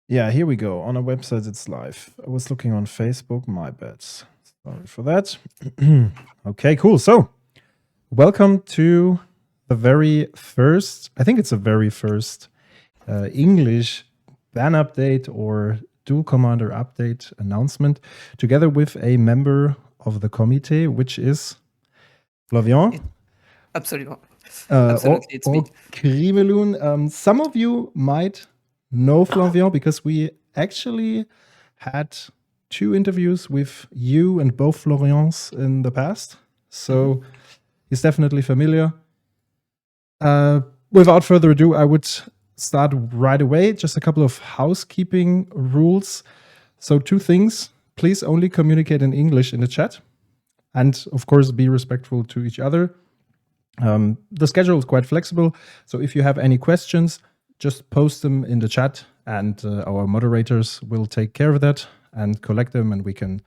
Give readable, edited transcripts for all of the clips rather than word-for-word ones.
Yeah, here we go. On our website, it's live. I was looking on Facebook. My bad. Sorry for that. Okay, cool. So, welcome to the very first, I think it's the very first English ban update or dual commander update announcement, together with a member of the committee, which is Flavian. Absolutely. Absolutely, it's me. Crimelune. Some of you might know Flavian because we actually had 2 interviews with you and both Florians in the past. So he's definitely familiar. Without further ado, I would start right away. Just a couple of housekeeping rules. So 2 things. Please only communicate in English in the chat. And of course, be respectful to each other. The schedule is quite flexible. So if you have any questions, just post them in the chat and our moderators will take care of that and collect them, and we can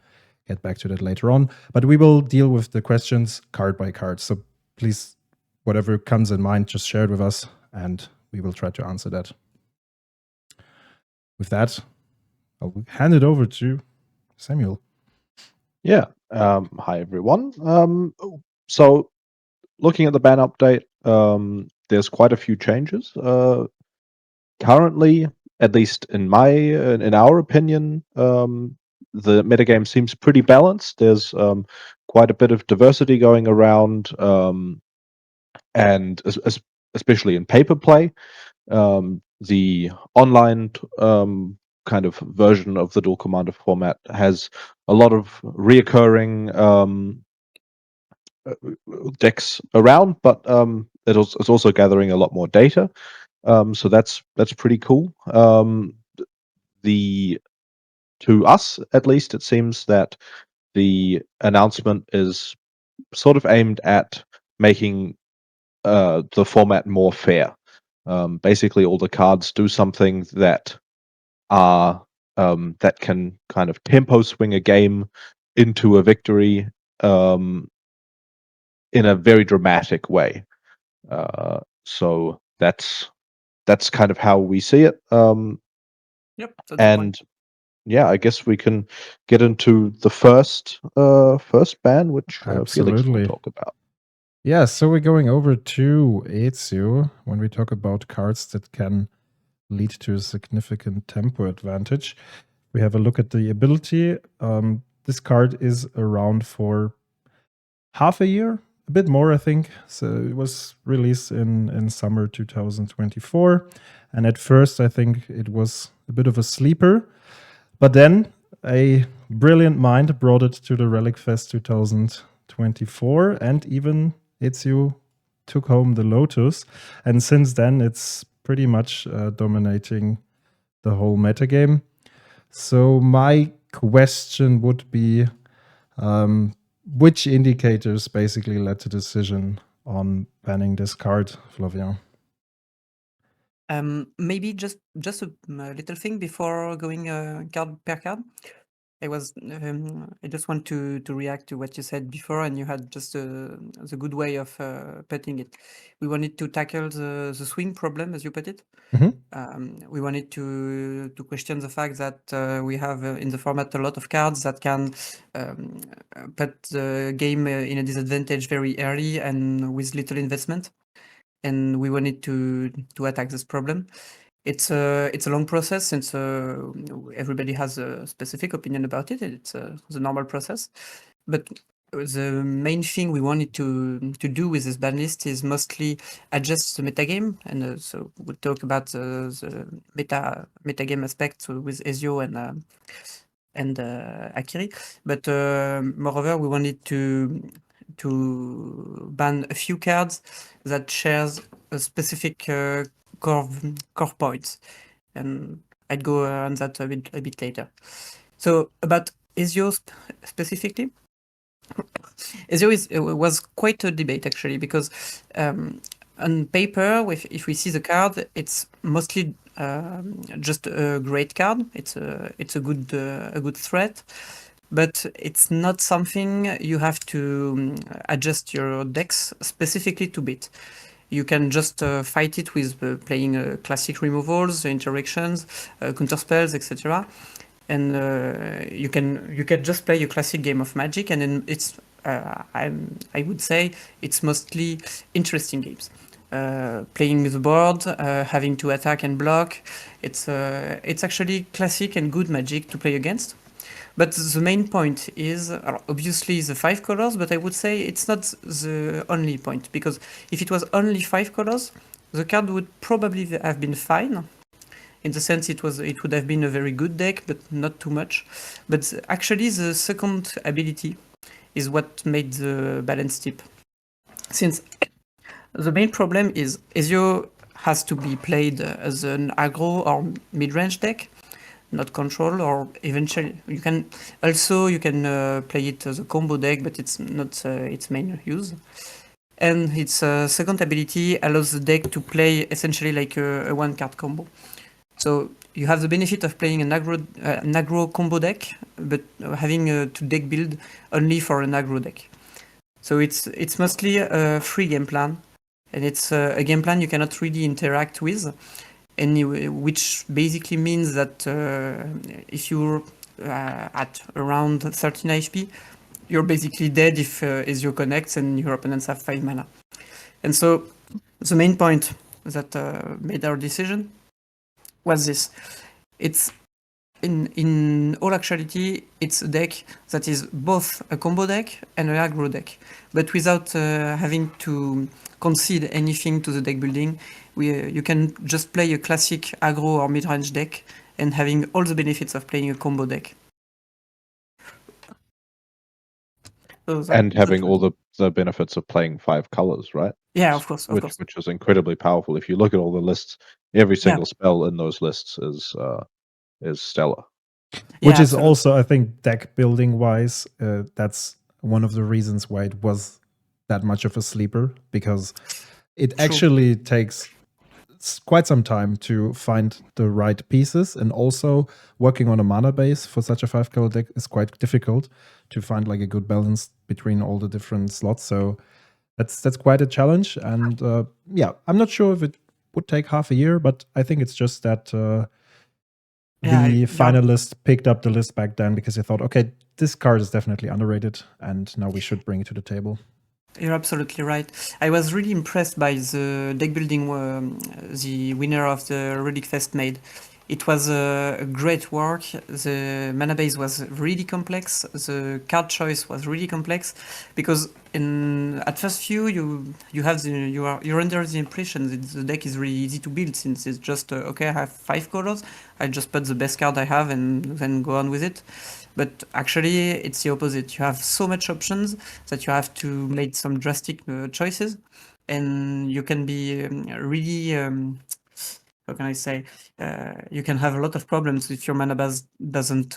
get back to that later on. But we will deal with the questions card by card. So please, whatever comes in mind, just share it with us and we will try to answer that. With that, I'll hand it over to Samuel. Yeah. Hi, everyone. So looking at the ban update, there's quite a few changes. Currently, at least in our opinion, the metagame seems pretty balanced. There's quite a bit of diversity going around, and especially in paper play, the online kind of version of the dual commander format has a lot of reoccurring decks around, but it's also gathering a lot more data. So that's pretty cool. To us, at least, it seems that the announcement is sort of aimed at making the format more fair. Basically, all the cards do something that can kind of tempo swing a game into a victory in a very dramatic way. So that's kind of how we see it. Yep. And yeah, I guess we can get into the first ban, which Felix will talk about. Yeah, so we're going over to Ezio when we talk about cards that can lead to a significant tempo advantage. We have a look at the ability. This card is around for half a year, a bit more, I think. So it was released in summer 2024. And at first, I think it was a bit of a sleeper. But then a brilliant mind brought it to the Relic Fest 2024. And even Ezio took home the Lotus. And since then, it's pretty much dominating the whole metagame. So my question would be, which indicators basically led to the decision on banning this card, Flavian? Maybe just a little thing before going card per card. I just want to react to what you said before, and you had just the good way of putting it. We wanted to tackle the swing problem, as you put it. We wanted to question the fact that we have in the format a lot of cards that can put the game in a disadvantage very early and with little investment. And we wanted to attack this problem. It's a long process since everybody has a specific opinion about it. It's the normal process, but the main thing we wanted to do with this ban list is mostly adjust the metagame, and so we'll talk about the metagame aspect with Ezio and Akiri. But moreover, we wanted to ban a few cards that shares a specific core points, and I'd go on that a bit later. So about Ezio specifically, Ezio was quite a debate actually, because on paper, if we see the card, it's mostly just a great card. It's a good threat, but it's not something you have to adjust your decks specifically to beat. you can just fight it with playing classic removals, interactions, counterspells, etc. And you can just play a classic game of Magic, and then I would say it's mostly interesting games. Playing the board, having to attack and block, it's actually classic and good Magic to play against. But the main point is obviously the 5 colors, but I would say it's not the only point, because if it was only 5 colors, the card would probably have been fine. In the sense it would have been a very good deck, but not too much. But actually the second ability is what made the balance tip. Since the main problem is Ezio has to be played as an aggro or mid-range deck, not control, or eventually you can play it as a combo deck, but it's not its main use. And its second ability allows the deck to play essentially like a one-card combo. So you have the benefit of playing an aggro combo deck, but having to deck build only for an aggro deck. So it's mostly a free game plan, and it's a game plan you cannot really interact with, and which basically means that if you're at around 13 HP, you're basically dead if Ezio connects and your opponents have 5 mana. And so the main point that made our decision was this. It's in all actuality, it's a deck that is both a combo deck and an aggro deck, but without having to concede anything to the deck building. You can just play a classic aggro or mid-range deck and having all the benefits of playing a combo deck. And having all the benefits of playing 5 colors, right? Yeah, of course. Which is incredibly powerful. If you look at all the lists, every single spell in those lists is stellar. Which is also, I think, deck building wise, that's one of the reasons why it was that much of a sleeper, because it actually takes quite some time to find the right pieces, and also working on a mana base for such a 5-color deck is quite difficult to find like a good balance between all the different slots. So that's quite a challenge, and I'm not sure if it would take half a year, but I think it's just that the finalist picked up the list back then because they thought, okay, this card is definitely underrated, and now we should bring it to the table. You're absolutely right. I was really impressed by the deck building the winner of the Relic Fest made. It was a great work. The mana base was really complex. The card choice was really complex, because at first view you're under the impression that the deck is really easy to build, since it's just okay, I have 5 colors, I just put the best card I have and then go on with it. But actually, it's the opposite. You have so much options that you have to make some drastic choices, and you can be really, how can I say, you can have a lot of problems if your mana base doesn't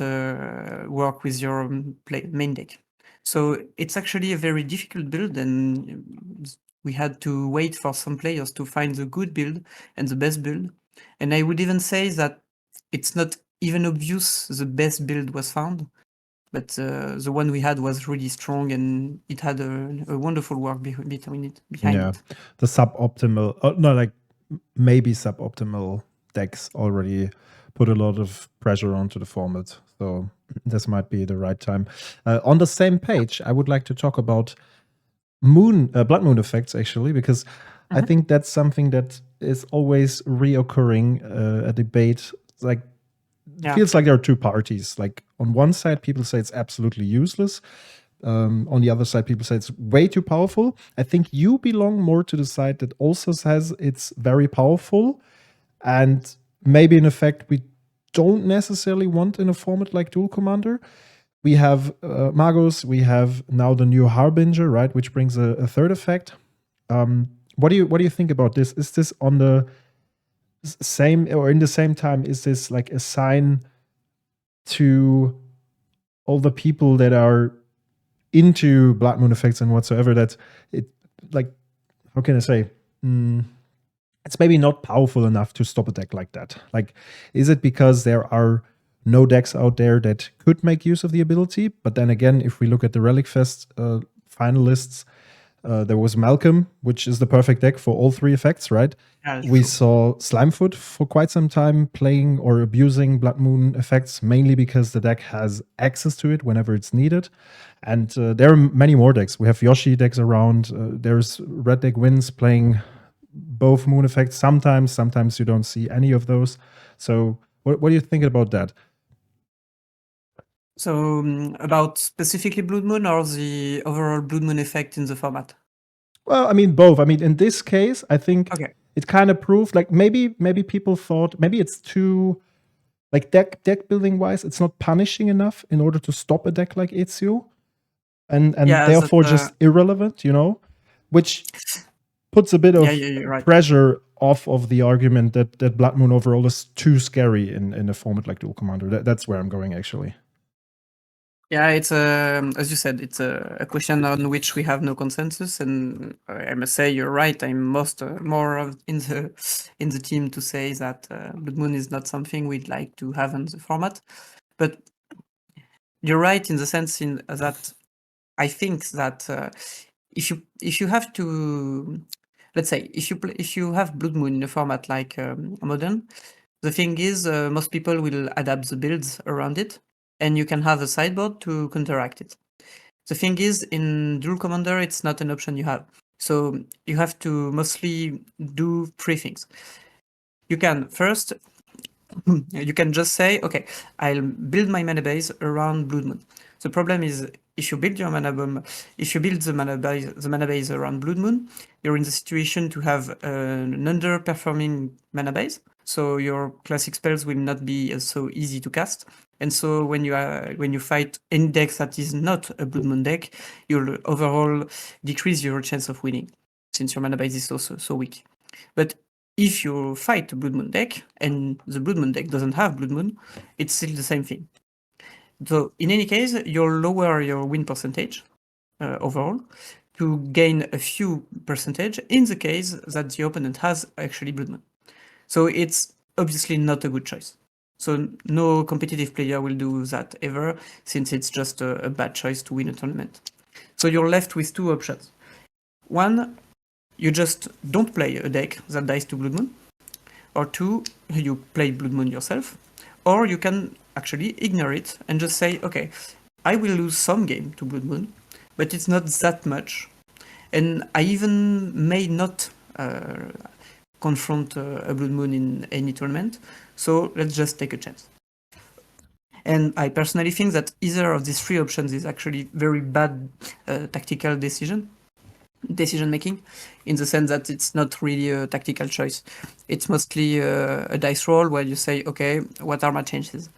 work with your main deck. So it's actually a very difficult build, and we had to wait for some players to find the good build and the best build. And I would even say that it's not even obvious the best build was found, but the one we had was really strong, and it had a wonderful work behind it. The suboptimal, maybe suboptimal decks already put a lot of pressure onto the format, so this might be the right time. On the same page, I would like to talk about Blood Moon effects, actually, because I think that's something that is always reoccurring, a debate. Feels like there are two parties. Like, on one side, people say it's absolutely useless. On the other side, people say it's way too powerful. I think you belong more to the side that also says it's very powerful, and maybe an effect we don't necessarily want in a format like Duel Commander. We have Magos, we have now the new Harbinger, right, which brings a third effect. What do you think about this? Is this on the same, or in the same time, is this like a sign to all the people that are into Blood Moon effects and whatsoever, that it, like, how can I say, it's maybe not powerful enough to stop a deck like that? Like, is it because there are no decks out there that could make use of the ability? But then again, if we look at the Relic Fest finalists, There was Malcolm, which is the perfect deck for all three effects, right? Yeah, We true. saw Slimefoot for quite some time playing or abusing Blood Moon effects, mainly because the deck has access to it whenever it's needed. And there are many more decks. We have Yoshi decks around. There's Red Deck Wins playing both moon effects sometimes. Sometimes you don't see any of those. So what do you think about that? So about specifically Blood Moon or the overall Blood Moon effect in the format? Well, I mean both. I mean, in this case, I think Okay. it kind of proved like maybe people thought maybe it's too like deck building wise, it's not punishing enough in order to stop a deck like Ezio, and Yeah, therefore that, just irrelevant, you know, which puts a bit yeah, of you're right. pressure off of the argument that Blood Moon overall is too scary in a format like Duel Commander. That's where I'm going actually. Yeah, it's as you said, it's a question on which we have no consensus, and I must say you're right. I'm more in the team to say that Blood Moon is not something we'd like to have in the format, but you're right in the sense in that I think that if you have to, let's say if you have Blood Moon in a format like Modern, the thing is most people will adapt the builds around it, and you can have a sideboard to counteract it. The thing is, in Duel Commander, it's not an option you have. So you have to mostly do three things. You can first, you can just say, okay, I'll build my mana base around Blood Moon. The problem is, if you build your if you build the mana base around Blood Moon, you're in the situation to have an underperforming mana base. So your classic spells will not be so easy to cast. And so when you fight any deck that is not a Blood Moon deck, you'll overall decrease your chance of winning, since your mana base is so weak. But if you fight a Blood Moon deck and the Blood Moon deck doesn't have Blood Moon, it's still the same thing. So in any case, you'll lower your win percentage overall to gain a few percentage in the case that the opponent has actually Blood Moon. So it's obviously not a good choice. So no competitive player will do that ever, since it's just a bad choice to win a tournament. So you're left with two options. One, you just don't play a deck that dies to Blood Moon. Or two, you play Blood Moon yourself. Or you can actually ignore it and just say, okay, I will lose some game to Blood Moon, but it's not that much. And I even may not confront a Blood Moon in any tournament, so let's just take a chance. And I personally think that either of these three options is actually very bad tactical decision making, in the sense that it's not really a tactical choice. It's mostly a dice roll where you say, okay, what are my chances?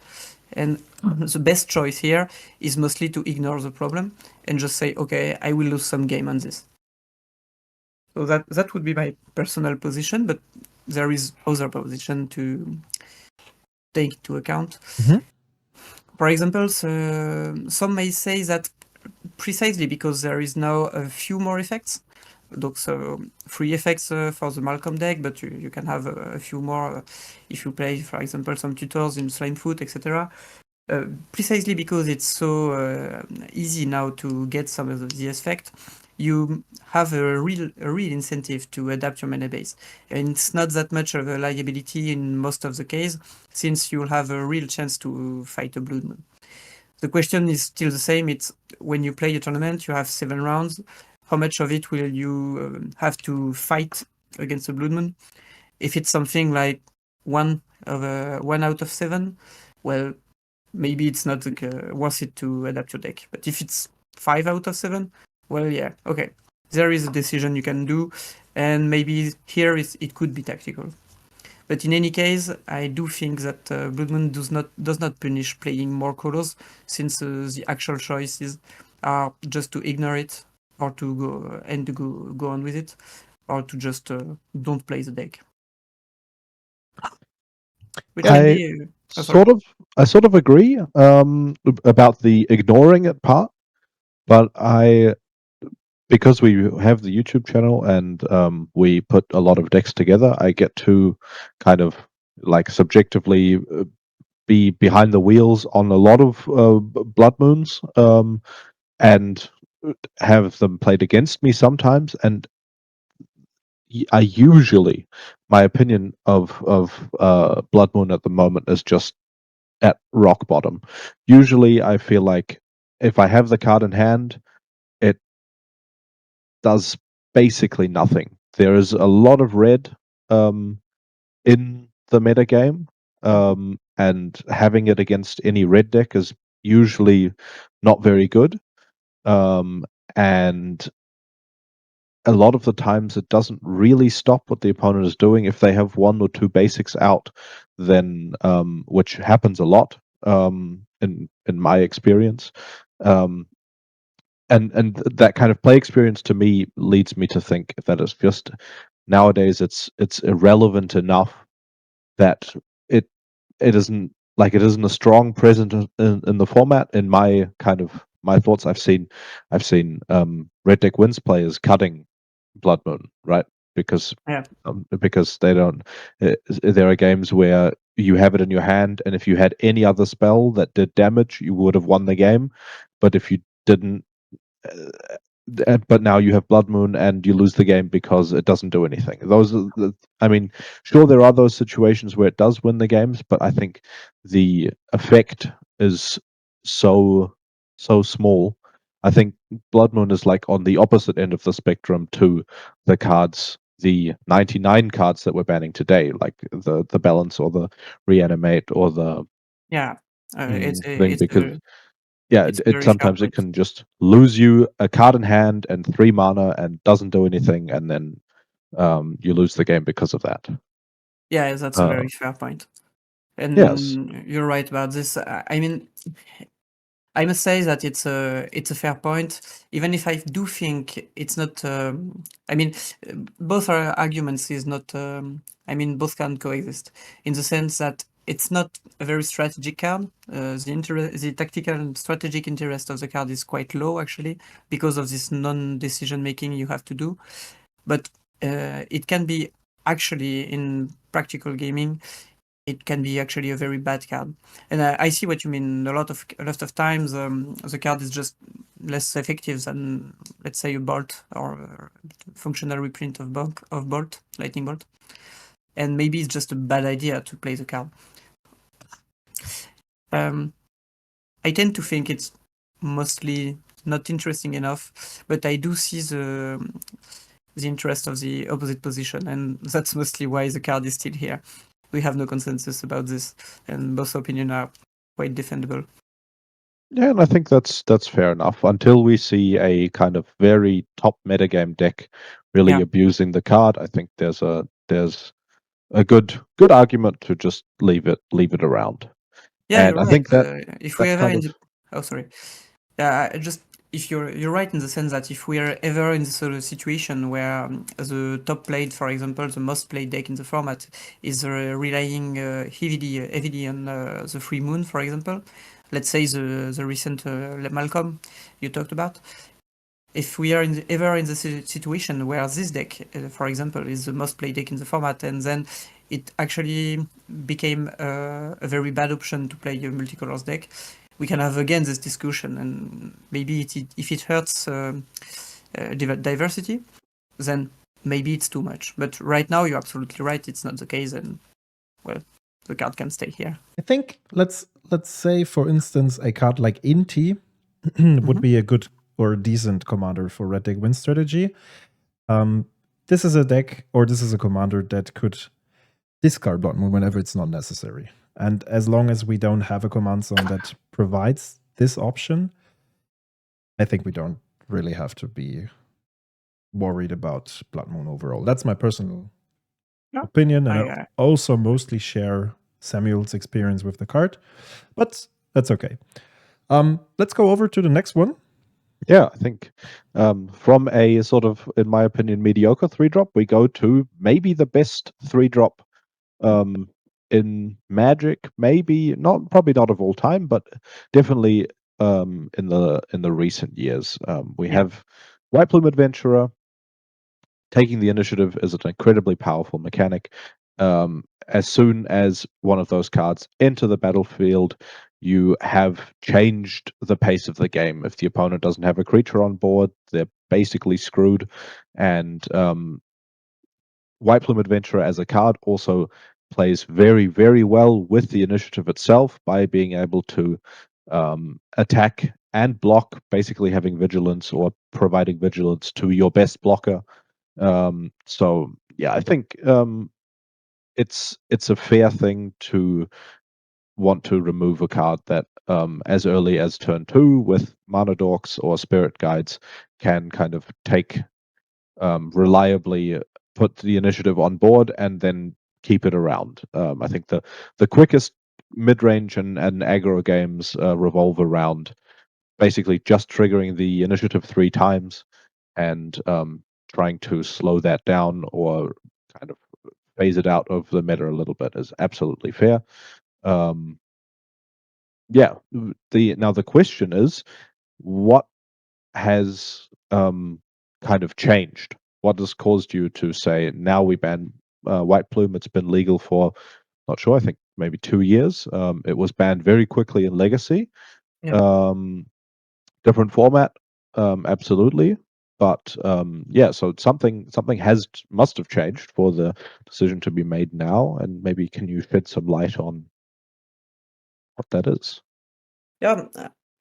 And the best choice here is mostly to ignore the problem and just say, okay, I will lose some game on this. So that would be my personal position, but there is other position to take into account. Mhm. For example, some may say that precisely because there is now a few more effects, so 3 effects for the Malcolm deck, but you can have a few more if you play, for example, some tutors in Slimefoot, etc. Precisely because it's so easy now to get some of the effect, you have a real incentive to adapt your mana base, and it's not that much of a liability in most of the case, since you'll have a real chance to fight a Blood Moon. The question is still the same. It's when you play a tournament, you have 7 rounds. How much of it will you have to fight against a Blood Moon? If it's something like 1 out of 7, well, maybe it's not worth it to adapt your deck. But if it's 5 out of 7, well, yeah, okay. There is a decision you can do, and maybe here it could be tactical. But in any case, I do think that Blood Moon does not punish playing more colors, since the actual choices are just to ignore it, or to go on with it, or to just don't play the deck. Which can be I sort of agree about the ignoring it part, but because we have the YouTube channel and we put a lot of decks together, I get to kind of like subjectively be behind the wheels on a lot of Blood Moons, and have them played against me sometimes, and I usually, my opinion of Blood Moon at the moment is just at rock bottom. Usually, I feel like if I have the card in hand, it does basically nothing. There is a lot of red in the meta game, and having it against any red deck is usually not very good. And a lot of the times it doesn't really stop what the opponent is doing. If they have one or two basics out, then which happens a lot in my experience. And that kind of play experience to me leads me to think that it's just nowadays it's irrelevant enough that it it isn't a strong presence in the format. In my kind of my thoughts, I've seen red deck wins players cutting Blood Moon, right? Because Yeah. because they don't. There are games where you have it in your hand, and if you had any other spell that did damage, you would have won the game. But if you didn't, but now you have Blood Moon and you lose the game because it doesn't do anything. Those are I mean, sure, there are those situations where it does win the games, but I think the effect is so small. I think Blood Moon is like on the opposite end of the spectrum to the cards, the 99 cards that we're banning today, like the Balance or the Reanimate or the Yeah. thing, because yeah, it's a it very fair sometimes it point. can just lose you a card in hand and 3 mana and doesn't do anything, and then you lose the game because of that. Yeah, that's a very fair point. Yes. And you're right about this. I mean, I must say that it's a fair point, even if I do think it's not. I mean, both our arguments is not. I mean, both can coexist in the sense that it's not a very strategic card. The tactical and strategic interest of the card is quite low actually because of this non-decision making you have to do. But it can be actually in practical gaming, it can be actually a very bad card. And I see what you mean. A lot of times, the card is just less effective than, let's say, a bolt or a functional reprint of bolt, lightning bolt. And maybe it's just a bad idea to play the card. I tend to think it's mostly not interesting enough, but I do see the interest of the opposite position, and that's mostly why the card is still here. We have no consensus about this, and both opinions are quite defendable. Yeah, and I think that's fair enough until we see a kind of very top metagame deck really Yeah. abusing the card. I think there's a good argument to just leave it around. Yeah, And you're I right. think that If we that ever kind in of the sorry, just if you're right in the sense that if we are ever in this sort of situation where the top played, for example, the most played deck in the format is relying heavily on the Free Moon, for example, let's say the recent Malcolm you talked about. If we are ever in the situation where this deck, for example, is the most played deck in the format, and then it actually became a very bad option to play a multicolors deck, we can have again this discussion, and maybe if it hurts diversity, then maybe it's too much. But right now, you're absolutely right; it's not the case, and well, the card can stay here. I think let's say, for instance, a card like Inti would be a good or decent commander for red deck win strategy. This is a deck, or this is a commander that could discard Blood Moon whenever it's not necessary. And as long as we don't have a command zone that provides this option, I think we don't really have to be worried about Blood Moon overall. That's my personal opinion, and I also mostly share Samuel's experience with the card, but that's okay. Let's go over to the next one. Yeah, I think from a sort of, in my opinion, mediocre 3-drop, we go to maybe the best 3-drop in Magic. Maybe not, probably not of all time, but definitely in the recent years. We have White Plume Adventurer. Taking the initiative is an incredibly powerful mechanic. As soon as one of those cards enter the battlefield, you have changed the pace of the game. If the opponent doesn't have a creature on board, they're basically screwed. And White Plume Adventurer as a card also plays very, very well with the initiative itself by being able to attack and block, basically having vigilance or providing vigilance to your best blocker. So yeah, I think it's a fair thing to want to remove a card that as early as turn 2 with Mana Dorks or Spirit Guides can kind of take reliably put the initiative on board and then keep it around. I think the quickest mid-range and aggro games revolve around basically just triggering the initiative 3 times and trying to slow that down or kind of phase it out of the meta a little bit is absolutely fair. Yeah, now the question is, what has kind of changed? What has caused you to say now we ban White Plume? It's been legal for not sure. I think maybe 2 years. It was banned very quickly in Legacy. Yeah. Different format, absolutely. But yeah, so something must have changed for the decision to be made now. And maybe can you shed some light on what that is? Yeah,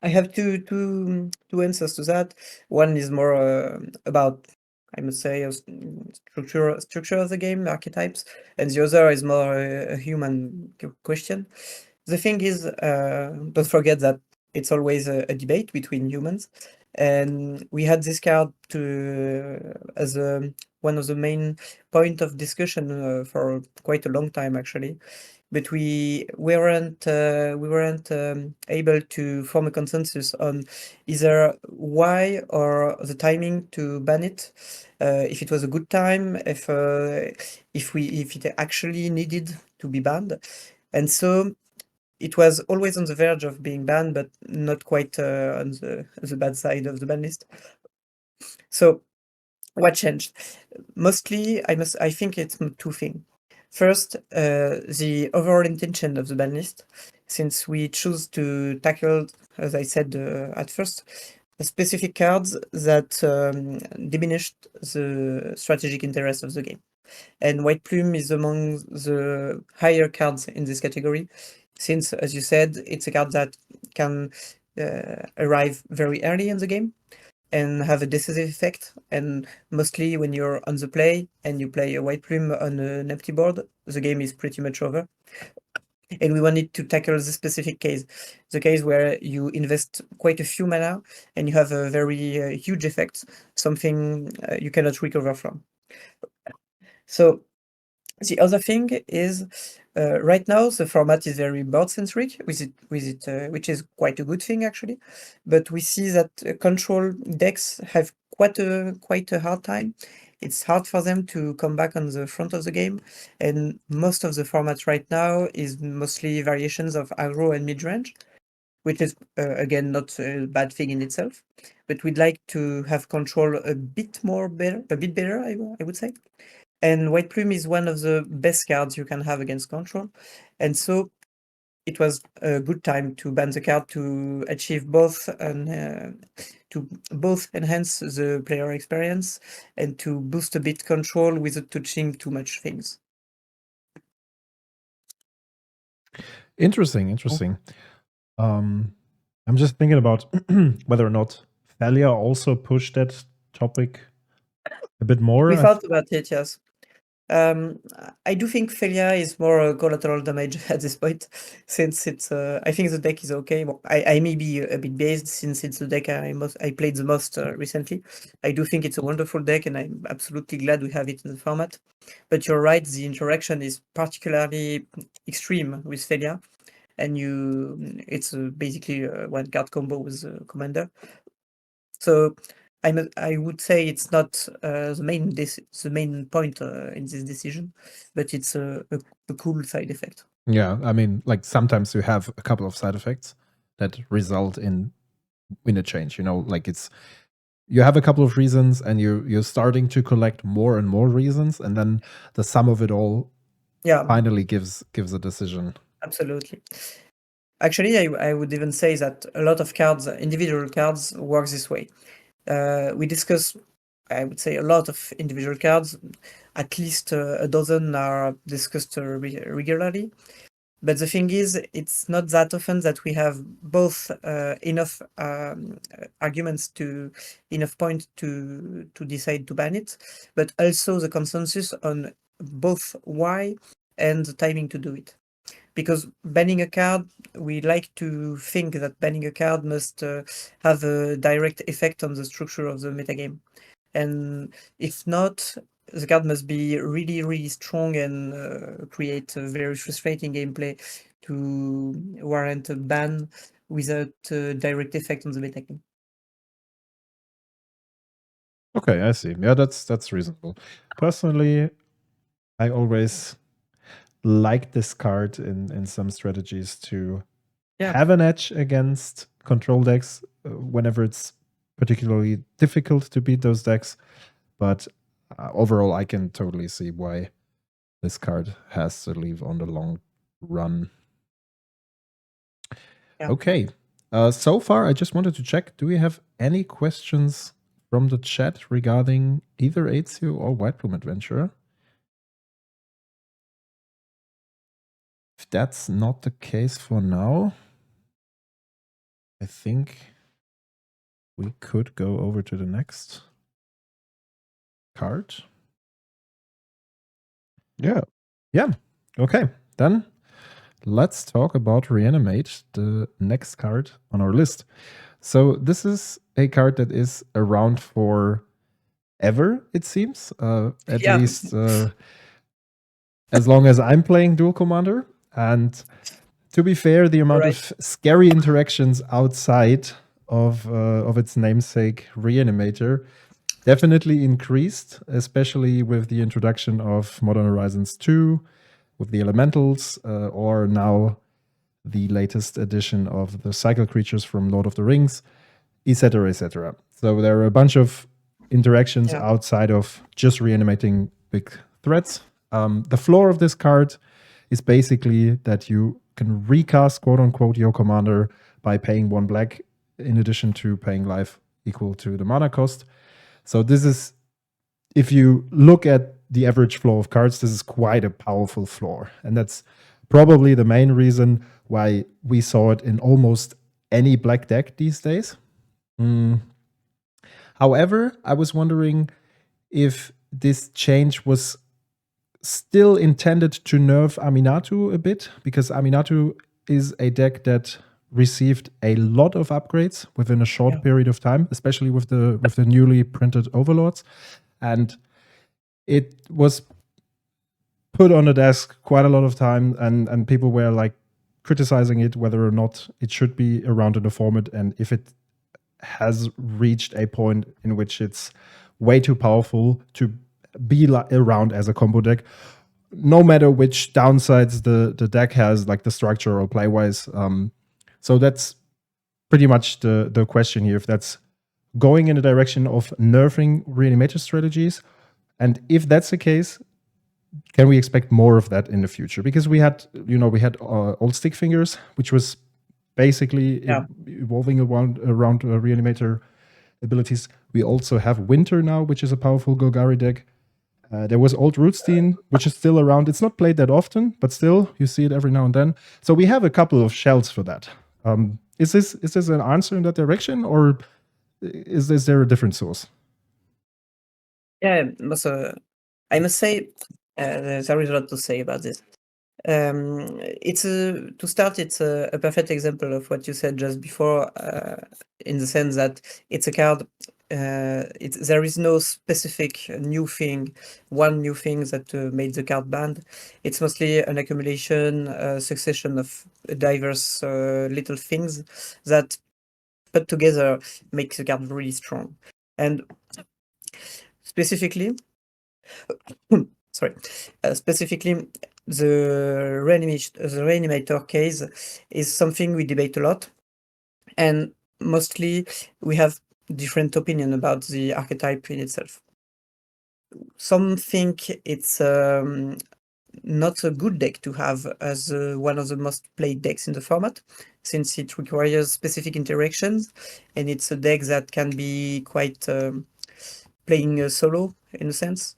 I have two answers to that. One is more about, I must say, structure of the game, archetypes, and the other is more a human question. The thing is, don't forget that it's always a debate between humans, and we had this card as one of the main point of discussion for quite a long time, actually. But we weren't able to form a consensus on either why or the timing to ban it, if it was a good time, if it actually needed to be banned, and so it was always on the verge of being banned, but not quite on the bad side of the ban list. So what changed? Mostly, I think it's two things. First, the overall intention of the ban list, since we choose to tackle, as I said at first, specific cards that diminished the strategic interest of the game. And White Plume is among the higher cards in this category, since, as you said, it's a card that can arrive very early in the game and have a decisive effect. And mostly when you're on the play and you play a White Plume on an empty board, the game is pretty much over. And we wanted to tackle the specific case, the case where you invest quite a few mana and you have a very huge effect, something you cannot recover from. So the other thing is, right now the format is very board centric, which is quite a good thing actually. But we see that control decks have quite a hard time. It's hard for them to come back on the front of the game, and most of the format right now is mostly variations of aggro and mid range, which is again not a bad thing in itself. But we'd like to have control a bit better, I would say. And White Plume is one of the best cards you can have against control. And so it was a good time to ban the card to achieve both and to both enhance the player experience and to boost a bit control without touching too much things. Interesting. I'm just thinking about whether or not Thalia also pushed that topic a bit more. We thought about it, yes. I do think Felia is more collateral damage at this point, since it's. I think the deck is okay. Well, I may be a bit biased since it's the deck I played the most recently. I do think it's a wonderful deck, and I'm absolutely glad we have it in the format. But you're right, the interaction is particularly extreme with Felia, and it's basically a one card combo with Commander. So I would say it's not the main point in this decision, but it's a cool side effect. Yeah, I mean, like sometimes you have a couple of side effects that result in a change. You know, like you have a couple of reasons, and you're starting to collect more and more reasons, and then the sum of it all Yeah, finally gives a decision. absolutely. Actually, I would even say that a lot of cards, individual cards, work this way. We discuss, I would say, a lot of individual cards. At least a dozen are discussed regularly. But the thing is, it's not that often that we have both enough arguments enough point to decide to ban it, but also the consensus on both why and the timing to do it. Because banning a card, we like to think that banning a card must have a direct effect on the structure of the metagame. And if not, the card must be really, really strong and create a very frustrating gameplay to warrant a ban without a direct effect on the metagame. Okay, I see. Yeah, that's reasonable. Personally, I always like this card in some strategies to have an edge against control decks whenever it's particularly difficult to beat those decks. But overall, I can totally see why this card has to leave on the long run. Yeah. Okay. So far, I just wanted to check, do we have any questions from the chat regarding either Ezio or White Plume Adventurer? If that's not the case for now, I think we could go over to the next card. Yeah. Yeah. Okay. Then let's talk about Reanimate, the next card on our list. So this is a card that is around for ever, it seems. At least as long as I'm playing Duel Commander. And to be fair, the amount of scary interactions outside of its namesake Reanimator definitely increased, especially with the introduction of Modern Horizons 2, with the Elementals, or now the latest edition of the Cycle creatures from Lord of the Rings, etc., etc. So there are a bunch of interactions outside of just reanimating big threats. The floor of this card is basically that you can recast, quote unquote, your commander by paying 1 black in addition to paying life equal to the mana cost. So this is, if you look at the average floor of cards, this is quite a powerful floor. And that's probably the main reason why we saw it in almost any black deck these days. However, I was wondering if this change was still intended to nerf Aminatu a bit, because Aminatu is a deck that received a lot of upgrades within a short period of time, especially with the newly printed overlords, and it was put on the desk quite a lot of time, and people were like criticizing it, whether or not it should be around in the format, and if it has reached a point in which it's way too powerful to be around as a combo deck, no matter which downsides the deck has, like the structure or play-wise. So that's pretty much the question here, if that's going in the direction of nerfing Reanimator strategies. And if that's the case, can we expect more of that in the future? Because we had Old Stick Fingers, which was basically evolving around Reanimator abilities. We also have Winter now, which is a powerful Golgari deck. There was Old Rootstein, which is still around. It's not played that often, but still, you see it every now and then. So we have a couple of shells for that. Is this an answer in that direction, or is there a different source? Yeah, I must say there is a lot to say about this. It's a perfect example of what you said just before, in the sense that it's a card. There is no specific one new thing that made the card banned. It's mostly an accumulation, succession of diverse little things that put together make the card really strong. And specifically, specifically, the Reanimator case is something we debate a lot, and mostly we have different opinion about the archetype in itself. Some think it's not a good deck to have as one of the most played decks in the format, since it requires specific interactions, and it's a deck that can be quite playing solo in a sense.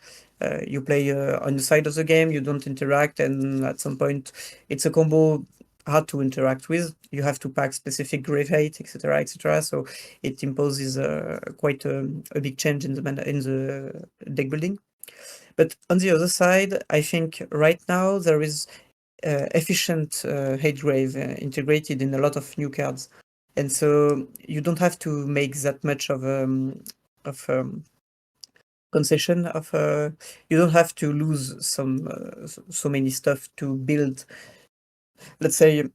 You play on the side of the game, you don't interact, and at some point, it's a combo hard to interact with. You have to pack specific grave height, etc., etc. So it imposes quite a big change in the deck building. But on the other side, I think right now there is efficient hate grave integrated in a lot of new cards, and so you don't have to make that much of concession of you don't have to lose so many stuff to build. Let's say,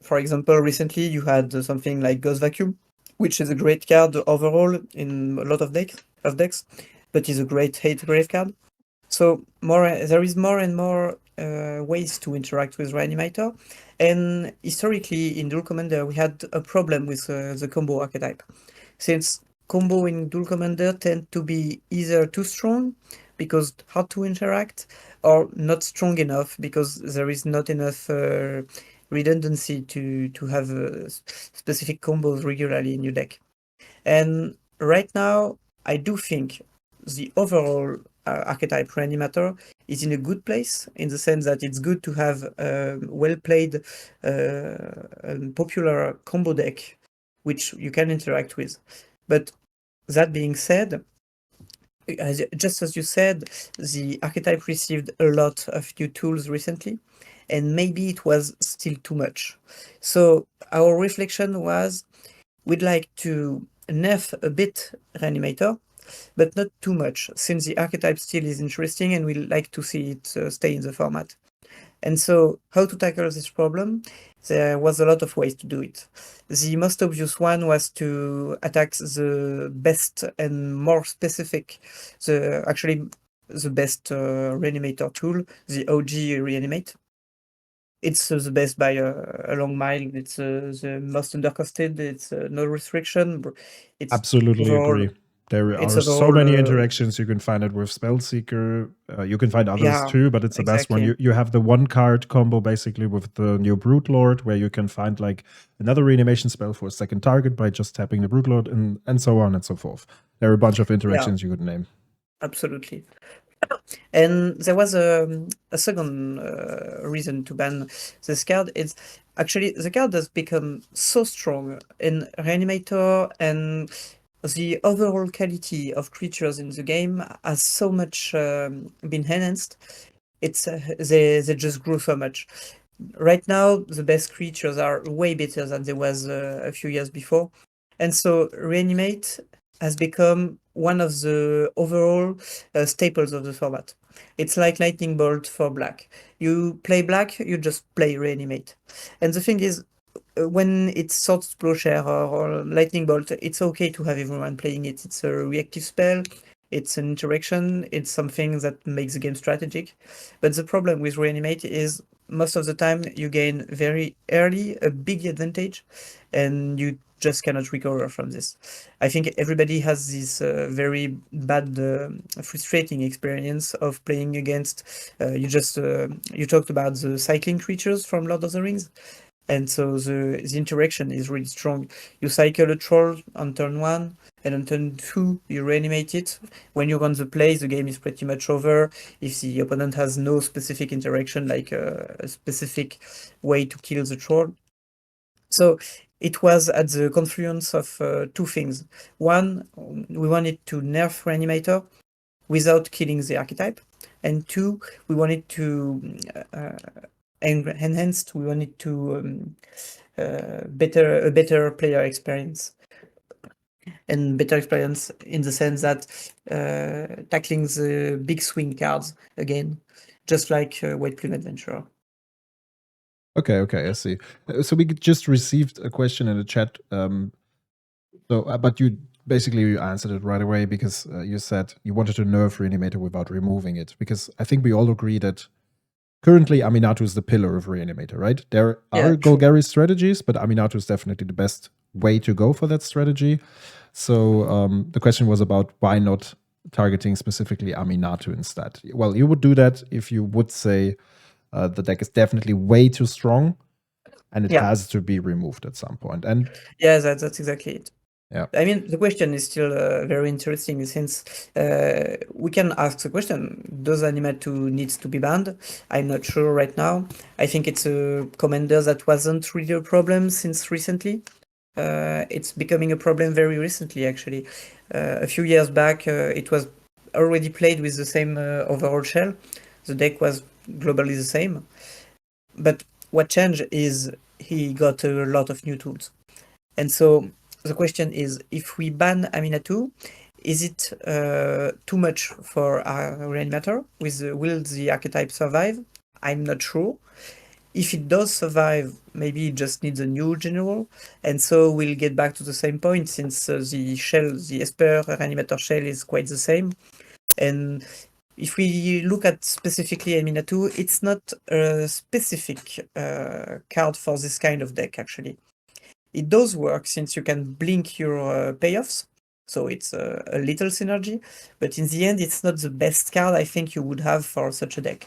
for example, recently you had something like Ghost Vacuum, which is a great card overall in a lot of decks, but is a great hate grave card. So there is more and more ways to interact with Reanimator, and historically in Duel Commander we had a problem with the combo archetype, since combo in Duel Commander tend to be either too strong because hard to interact, or not strong enough because there is not enough redundancy to have specific combos regularly in your deck. And right now, I do think the overall archetype Reanimator is in a good place, in the sense that it's good to have a well-played, popular combo deck which you can interact with. But that being said, just as you said, the archetype received a lot of new tools recently, and maybe it was still too much. So our reflection was, we'd like to nerf a bit Reanimator, but not too much, since the archetype still is interesting and we'd like to see it stay in the format. And so, how to tackle this problem? There was a lot of ways to do it. The most obvious one was to attack the best and more specific, the best Reanimator tool, the OG Reanimate. It's the best by a long mile. It's the most undercosted. It's no restriction. It's Absolutely overall, agree. There it's are so overall, many interactions. You can find it with Spellseeker. You can find others yeah, too, but it's the best one. exactly. You have the one card combo basically with the new Brute Lord, where you can find like another reanimation spell for a second target by just tapping the Brute Lord, and so on and so forth. There are a bunch of interactions you could name. Absolutely. And there was a second reason to ban this card. It's actually the card has become so strong in Reanimator, and the overall quality of creatures in the game has so much been enhanced. It's they just grew so much. Right now, the best creatures are way better than there was a few years before, and so Reanimate has become one of the overall staples of the format. It's like Lightning Bolt for black. You play black, you just play Reanimate. And the thing is, when it's Swords to Plowshare or Lightning Bolt, it's okay to have everyone playing it. It's a reactive spell, it's an interaction, it's something that makes the game strategic. But the problem with Reanimate is most of the time you gain very early a big advantage, and you just cannot recover from this. I think everybody has this very bad, frustrating experience of playing against. You talked about the cycling creatures from Lord of the Rings, and so the interaction is really strong. You cycle a troll on turn 1, and on turn 2 you reanimate it. When you're on the play, the game is pretty much over. If the opponent has no specific interaction, like a specific way to kill the troll. So it was at the confluence of two things. One, we wanted to nerf Reanimator without killing the archetype, and two, we wanted to enhance. We wanted to a better player experience, and better experience in the sense that tackling the big swing cards again, just like White Plume Adventurer. Okay, I see. So we just received a question in the chat. But you basically answered it right away, because you said you wanted to nerf Reanimator without removing it. Because I think we all agree that currently Aminato is the pillar of Reanimator, right? There are Golgari strategies, but Aminato is definitely the best way to go for that strategy. So the question was about why not targeting specifically Aminato instead. Well, you would do that if you would say the deck is definitely way too strong and it has to be removed at some point. And yeah, that's exactly it. yeah, I mean, the question is still very interesting since we can ask the question, does Animatu needs to be banned? I'm not sure right now. I think it's a commander that wasn't really a problem since recently. It's becoming a problem very recently, actually. A few years back, it was already played with the same overall shell. The deck was globally the same. But what changed is he got a lot of new tools. And so the question is, if we ban Aminatou, is it too much for our Reanimator? Will the archetype survive? I'm not sure. If it does survive, maybe it just needs a new general. And so we'll get back to the same point since the shell, the Esper Reanimator shell is quite the same. And if we look at specifically Aminatou, it's not a specific card for this kind of deck, actually. It does work since you can blink your payoffs, so it's a little synergy, but in the end, it's not the best card I think you would have for such a deck.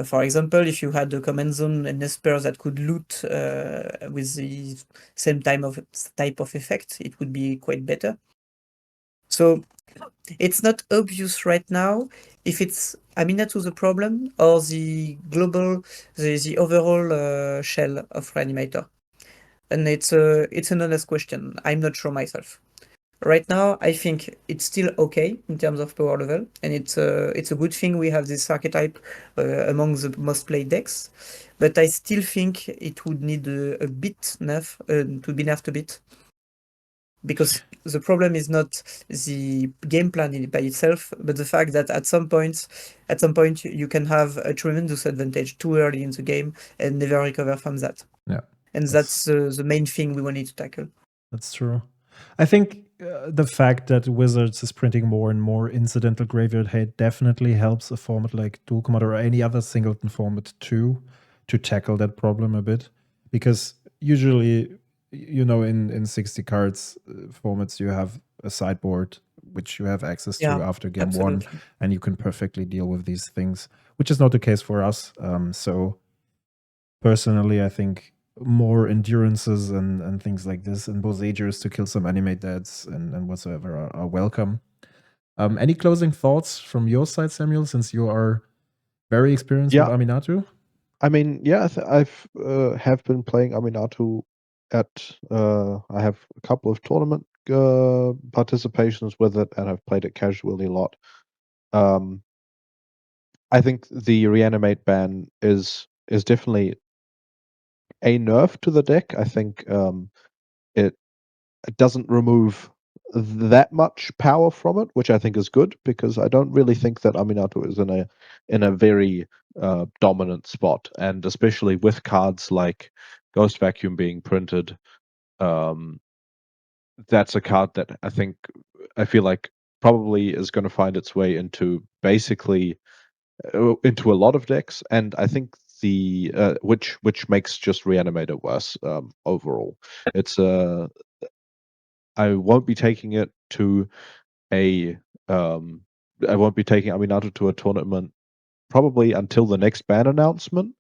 For example, if you had a command zone and Esper that could loot with the same type of effect, it would be quite better. So it's not obvious right now if it's Aminatou the problem or the global, the overall shell of Reanimator. And it's an honest question. I'm not sure myself. Right now, I think it's still okay in terms of power level, and it's a good thing we have this archetype among the most played decks. But I still think it would need a bit nerf to be nerfed a bit, because the problem is not the game plan by itself, but the fact that at some point you can have a tremendous advantage too early in the game and never recover from that. Yeah. And that's the main thing we wanted to tackle. That's true. I think the fact that Wizards is printing more and more incidental graveyard hate definitely helps a format like Dual Commander or any other singleton format too, to tackle that problem a bit. Because usually, you know, in 60 cards formats, you have a sideboard which you have access to after game absolutely. 1, and you can perfectly deal with these things, which is not the case for us. So personally, I think more endurances and things like this and Bozagers to kill some animate dads and whatsoever are welcome. Any closing thoughts from your side, Samuel, since you are very experienced with Aminatou? I mean, yeah, I've have been playing Aminatou at I have a couple of tournament participations with it, and I've played it casually a lot. I think the Reanimate ban is definitely a nerf to the deck. I think it doesn't remove that much power from it, which I think is good, because I don't really think that Aminatou is in a very dominant spot, and especially with cards like Ghost Vacuum being printed, that's a card that I feel like probably is going to find its way into basically into a lot of decks, and I think the which makes just Reanimator worse overall. It's I won't be taking it to I won't be taking Aminatou to a tournament probably until the next ban announcement,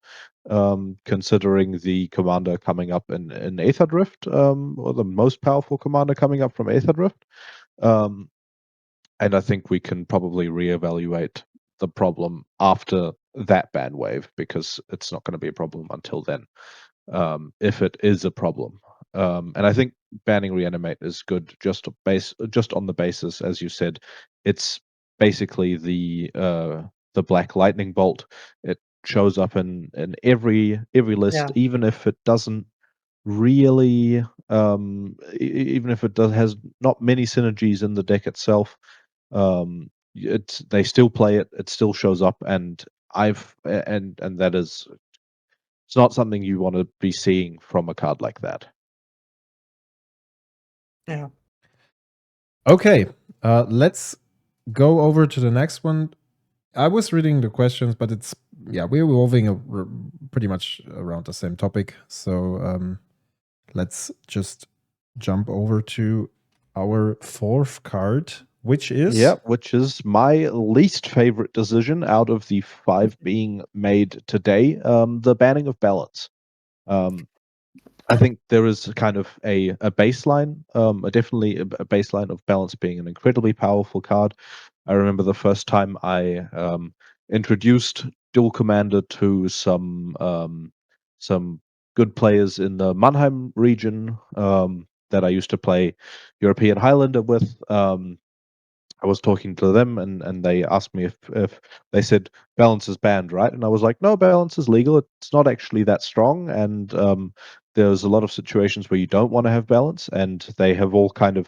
considering the commander coming up in Aether Drift, or the most powerful commander coming up from Aether Drift. And I think we can probably reevaluate the problem after that ban wave, because it's not going to be a problem until then, if it is a problem. And I think banning Reanimate is good just on the basis, as you said, it's basically the Black Lightning Bolt. It shows up in every list, even if it doesn't really, even if it has not many synergies in the deck itself. They still play it. It still shows up, and that is, it's not something you want to be seeing from a card like that. Yeah. Okay, let's go over to the next one. I was reading the questions, but it's we're revolving pretty much around the same topic. So let's just jump over to our fourth card, which is Yeah, which is my least favorite decision out of the 5 being made today. The banning of balance. I think there is kind of a baseline, definitely a baseline of balance being an incredibly powerful card. I remember the first time I introduced Dual Commander to some good players in the Mannheim region that I used to play European Highlander with. I was talking to them and they asked me if they said balance is banned, right? And I was like, no, balance is legal. It's not actually that strong. And there's a lot of situations where you don't want to have balance, and they have all kind of,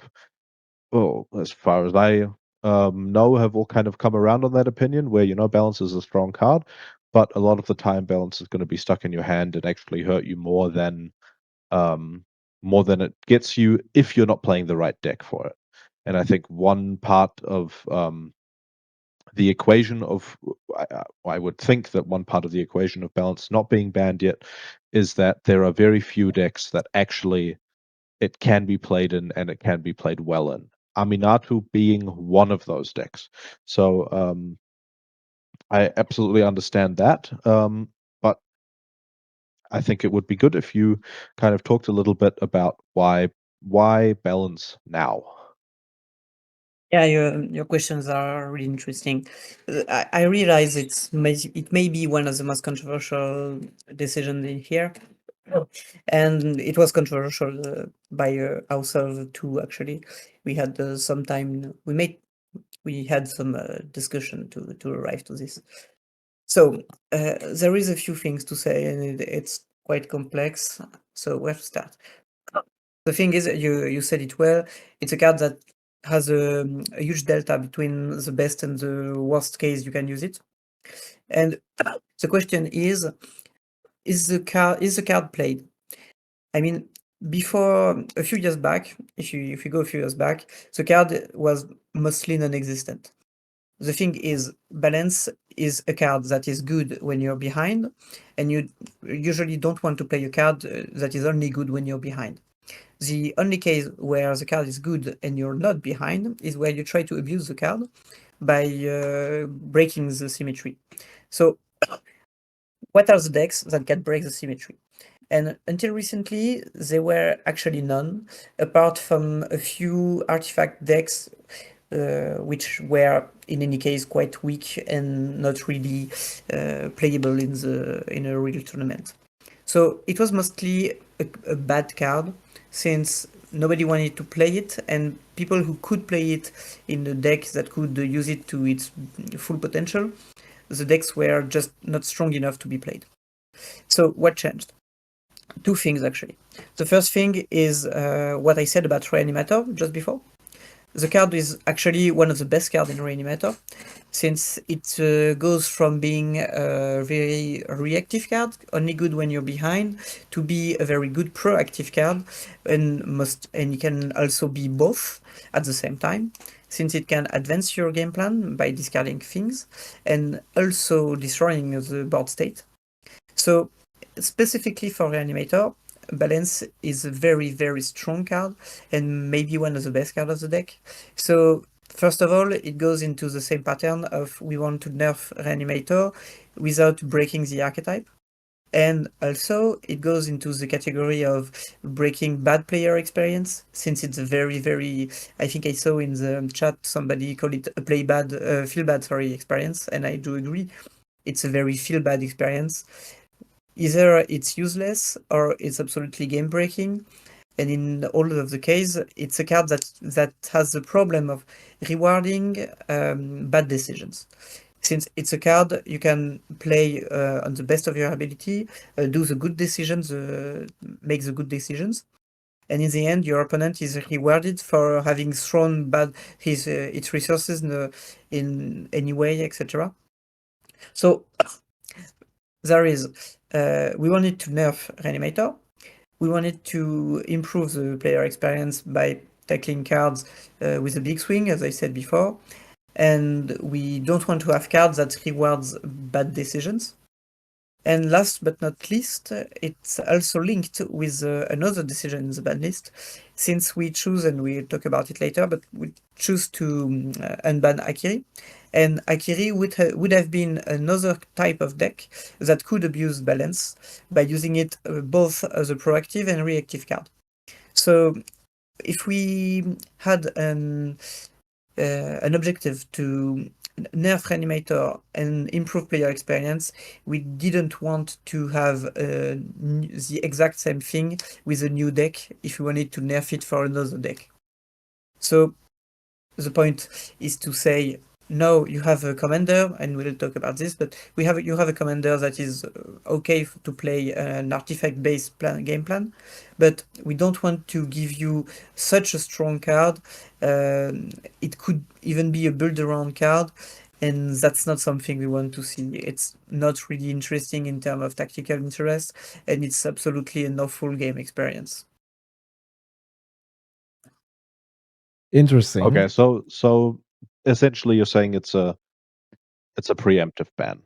well, as far as I know, have all kind of come around on that opinion where, balance is a strong card, but a lot of the time balance is going to be stuck in your hand and actually hurt you more than it gets you if you're not playing the right deck for it. And I think one part of the equation of, I would think that one part of the equation of balance not being banned yet is that there are very few decks that actually it can be played in and it can be played well in. Aminatu being one of those decks. So I absolutely understand that. But I think it would be good if you kind of talked a little bit about why balance now. Yeah, your questions are really interesting. I realize it may be one of the most controversial decisions in here, and it was controversial by ourselves too. Actually, we had some time. We had some discussion to arrive to this. So there is a few things to say, and it's quite complex. So where to start? The thing is, you said it well. It's a card that has a huge delta between the best and the worst case you can use it. And the question is the card played? I mean, before a few years back, if you go a few years back, the card was mostly non-existent. The thing is, balance is a card that is good when you're behind, and you usually don't want to play a card that is only good when you're behind. The only case where the card is good and you're not behind is where you try to abuse the card by breaking the symmetry. So, what are the decks that can break the symmetry? And until recently, there were actually none, apart from a few artifact decks, which were in any case quite weak and not really playable in a real tournament. So it was mostly a bad card, since nobody wanted to play it, and people who could play it in the deck that could use it to its full potential, the decks were just not strong enough to be played. So what changed? Two things actually. The first thing is what I said about Reanimator just before. The card is actually one of the best cards in Reanimator, since it goes from being a very reactive card, only good when you're behind, to be a very good proactive card, and it can also be both at the same time, since it can advance your game plan by discarding things and also destroying the board state. So specifically for Reanimator, balance is a very, very strong card and maybe one of the best cards of the deck. So first of all, it goes into the same pattern of we want to nerf Reanimator without breaking the archetype. And also, it goes into the category of breaking bad player experience, since it's a very, very, I think I saw in the chat somebody call it a feel bad, experience, and I do agree. It's a very feel bad experience. Either it's useless or it's absolutely game breaking. And in all of the case, it's a card that has the problem of rewarding bad decisions. Since it's a card you can play on the best of your ability, do the good decisions, make the good decisions, and in the end, your opponent is rewarded for having thrown its resources in any way, etc. So there is, we wanted to nerf Reanimator. We wanted to improve the player experience by tackling cards with a big swing, as I said before. And we don't want to have cards that rewards bad decisions. And last but not least, it's also linked with another decision in the ban list, since we choose, and we'll talk about it later, but we choose to unban Akiri. And Akiri would have been another type of deck that could abuse balance by using it both as a proactive and reactive card. So if we had an objective to nerf Reanimator and improve player experience, we didn't want to have the exact same thing with a new deck if we wanted to nerf it for another deck. So the point is to say, no, you have a commander, and we'll talk about this, but you have a commander that is okay to play an artifact-based game plan, but we don't want to give you such a strong card. It could even be a build-around card, and that's not something we want to see. It's not really interesting in terms of tactical interest, and it's absolutely an awful game experience. Interesting. Okay, so essentially you're saying it's a preemptive ban.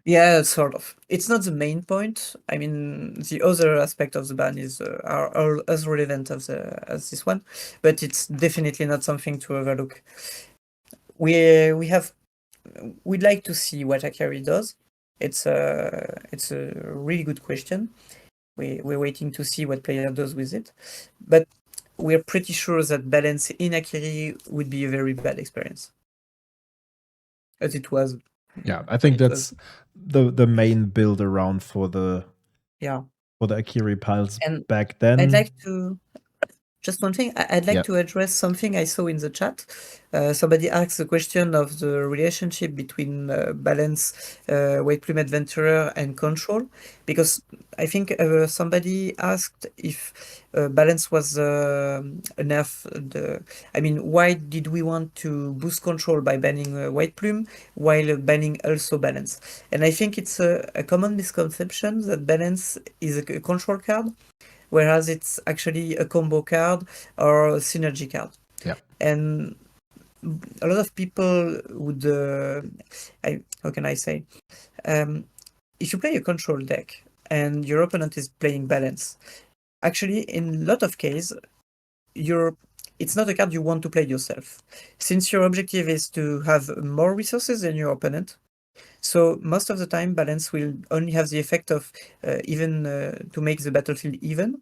Yeah, sort of. It's not the main point. I mean, the other aspect of the ban is are as relevant as this one, but it's definitely not something to overlook. We'd like to see what Akiri does. It's a really good question. We're waiting to see what player does with it, but we're pretty sure that balance in Akiri would be a very bad experience, as it was. Yeah, I think that's the main build around for the Akiri piles And back then. I'd like to just one thing. I'd like Yeah. to address something I saw in the chat. Somebody asked the question of the relationship between balance, White Plume Adventurer, and control, because I think somebody asked if balance was enough. I mean, why did we want to boost control by banning White Plume while banning also balance? And I think it's a common misconception that balance is a control card, whereas it's actually a combo card or a synergy card. Yeah. And a lot of people would, how can I say? If you play a control deck and your opponent is playing balance, actually, in a lot of cases, it's not a card you want to play yourself, since your objective is to have more resources than your opponent. So most of the time, balance will only have the effect of to make the battlefield even,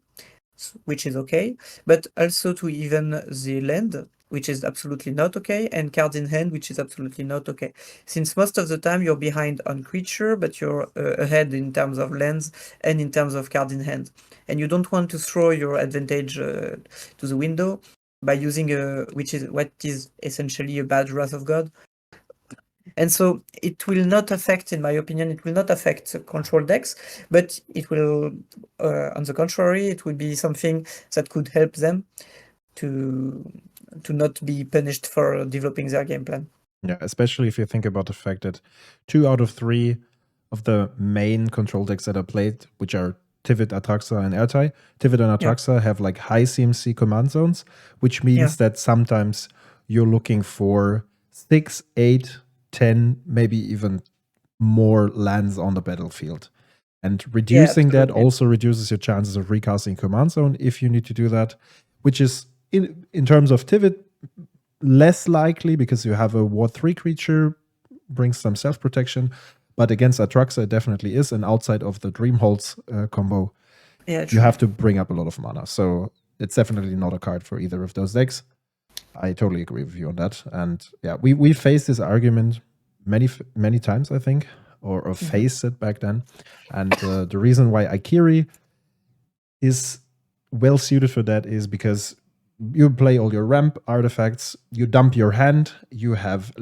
which is okay, but also to even the land, which is absolutely not okay, and cards in hand, which is absolutely not okay. Since most of the time you're behind on creature, but you're ahead in terms of lands and in terms of card in hand. And you don't want to throw your advantage to the window by using which is what is essentially a bad Wrath of God. And so it will not affect, in my opinion, it will not affect control decks, but it will, on the contrary, it will be something that could help them to not be punished for developing their game plan. Yeah, especially if you think about the fact that 2 out of 3 of the main control decks that are played, which are Tivit, Atraxa, and Ertai, Tivit and Atraxa have like high CMC command zones, which means that sometimes you're looking for 6, 8, 10, maybe even more lands on the battlefield. And reducing that also reduces your chances of recasting command zone if you need to do that, which is, in terms of Tivit, less likely because you have a Ward 3 creature, brings some self-protection, but against Atraxa it definitely is, and outside of the Dreamholds combo, you have to bring up a lot of mana. So it's definitely not a card for either of those decks. I totally agree with you on that. And yeah, we faced this argument many times, I think, or faced it back then. And the reason why Akiri is well suited for that is because you play all your ramp artifacts, you dump your hand, you have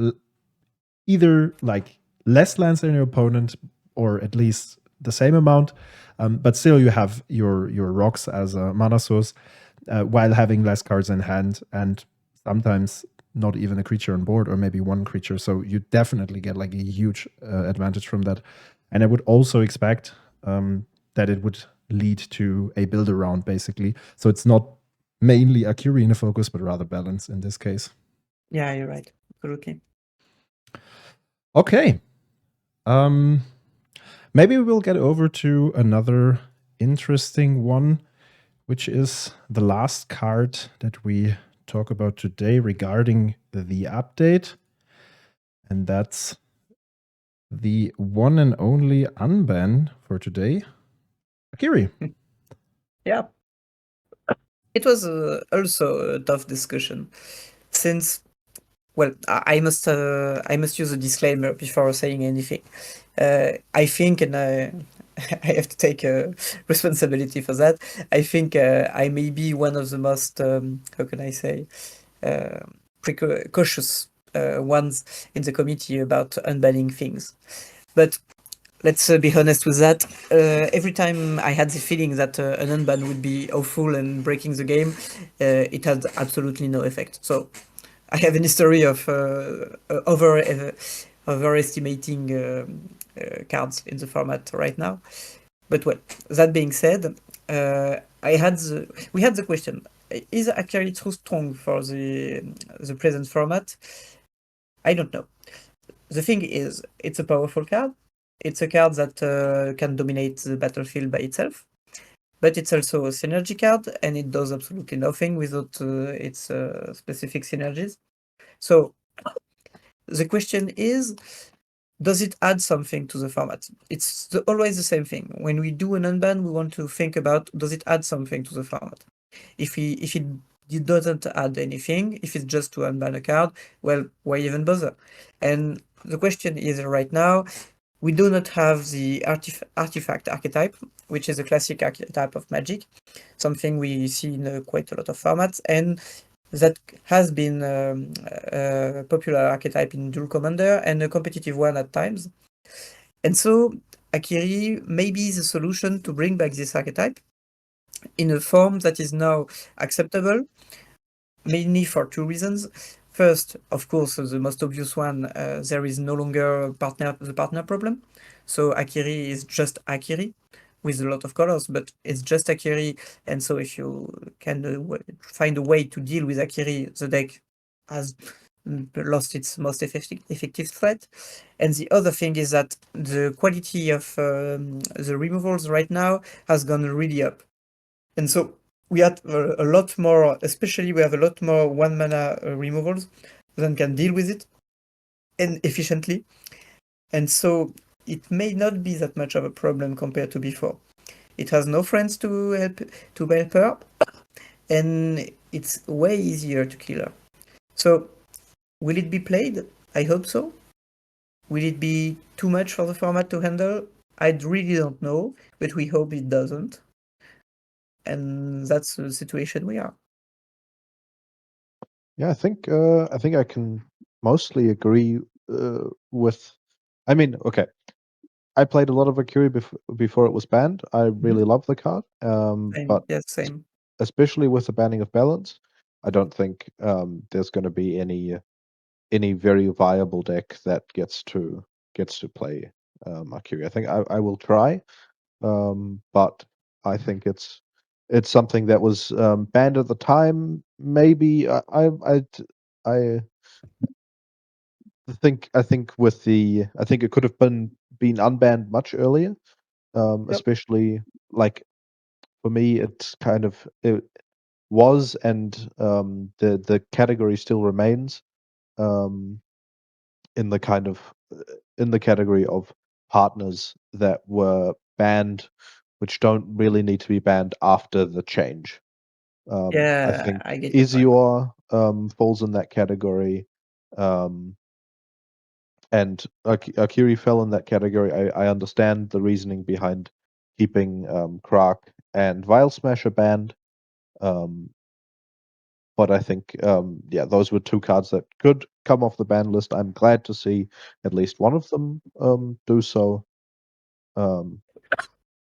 either like less lands than your opponent, or at least the same amount, but still you have your rocks as a mana source, while having less cards in hand, and sometimes not even a creature on board, or maybe one creature. So you definitely get like a huge advantage from that. And I would also expect that it would lead to a build around, basically. So it's not mainly Akiri in the focus, but rather balance in this case. Yeah, you're right. Absolutely. Okay. maybe we'll get over to another interesting one, which is the last card that we talk about today regarding the update. And that's the one and only unban for today, Akiri. Yeah. It was also a tough discussion, since, well, I must use a disclaimer before saying anything. I think, and I have to take responsibility for that. I think I may be one of the most, how can I say, cautious ones in the committee about unbanning things. But let's be honest with that. Every time I had the feeling that an unban would be awful and breaking the game, it had absolutely no effect. So I have an history of overestimating cards in the format right now. But well, that being said, we had the question: is Akiri too strong for the present format? I don't know. The thing is, it's a powerful card. It's a card that can dominate the battlefield by itself, but it's also a synergy card, and it does absolutely nothing without its specific synergies. So the question is, does it add something to the format? It's always the same thing. When we do an unban, we want to think about, does it add something to the format? If it doesn't add anything, if it's just to unban a card, well, why even bother? And the question is right now, we do not have the artifact archetype, which is a classic archetype of Magic, something we see in quite a lot of formats, and that has been a popular archetype in Duel Commander and a competitive one at times. And so Akiri may be the solution to bring back this archetype in a form that is now acceptable, mainly for two reasons. First, of course, the most obvious one, there is no longer the partner problem. So Akiri is just Akiri with a lot of colors, but it's just Akiri. And so if you can find a way to deal with Akiri, the deck has lost its most effective threat. And the other thing is that the quality of the removals right now has gone really up. And so we had a lot more, especially we have a lot more 1 mana removals than can deal with it and efficiently. And so it may not be that much of a problem compared to before. It has no friends to help her, and it's way easier to kill her. So will it be played? I hope so. Will it be too much for the format to handle? I really don't know, but we hope it doesn't. And that's the situation we are. Yeah, I think I can mostly agree with. I mean, okay, I played a lot of Akiri before it was banned. I really love the card, but Yes, same. especially with the banning of balance, I don't think there's going to be any very viable deck that gets to play Akiri. I think I will try, but I think it's something that was banned at the time. Maybe I think with the I think it could have been unbanned much earlier. Especially like for me, it's kind of it was and the category still remains in the kind of in the category of partners that were banned, which don't really need to be banned after the change. I Yeah, think I get your point. Ezio falls in that category, and Akiri fell in that category. I understand the reasoning behind keeping Krak and Vile Smasher banned, but I think yeah, those were two cards that could come off the ban list. I'm glad to see at least one of them do so.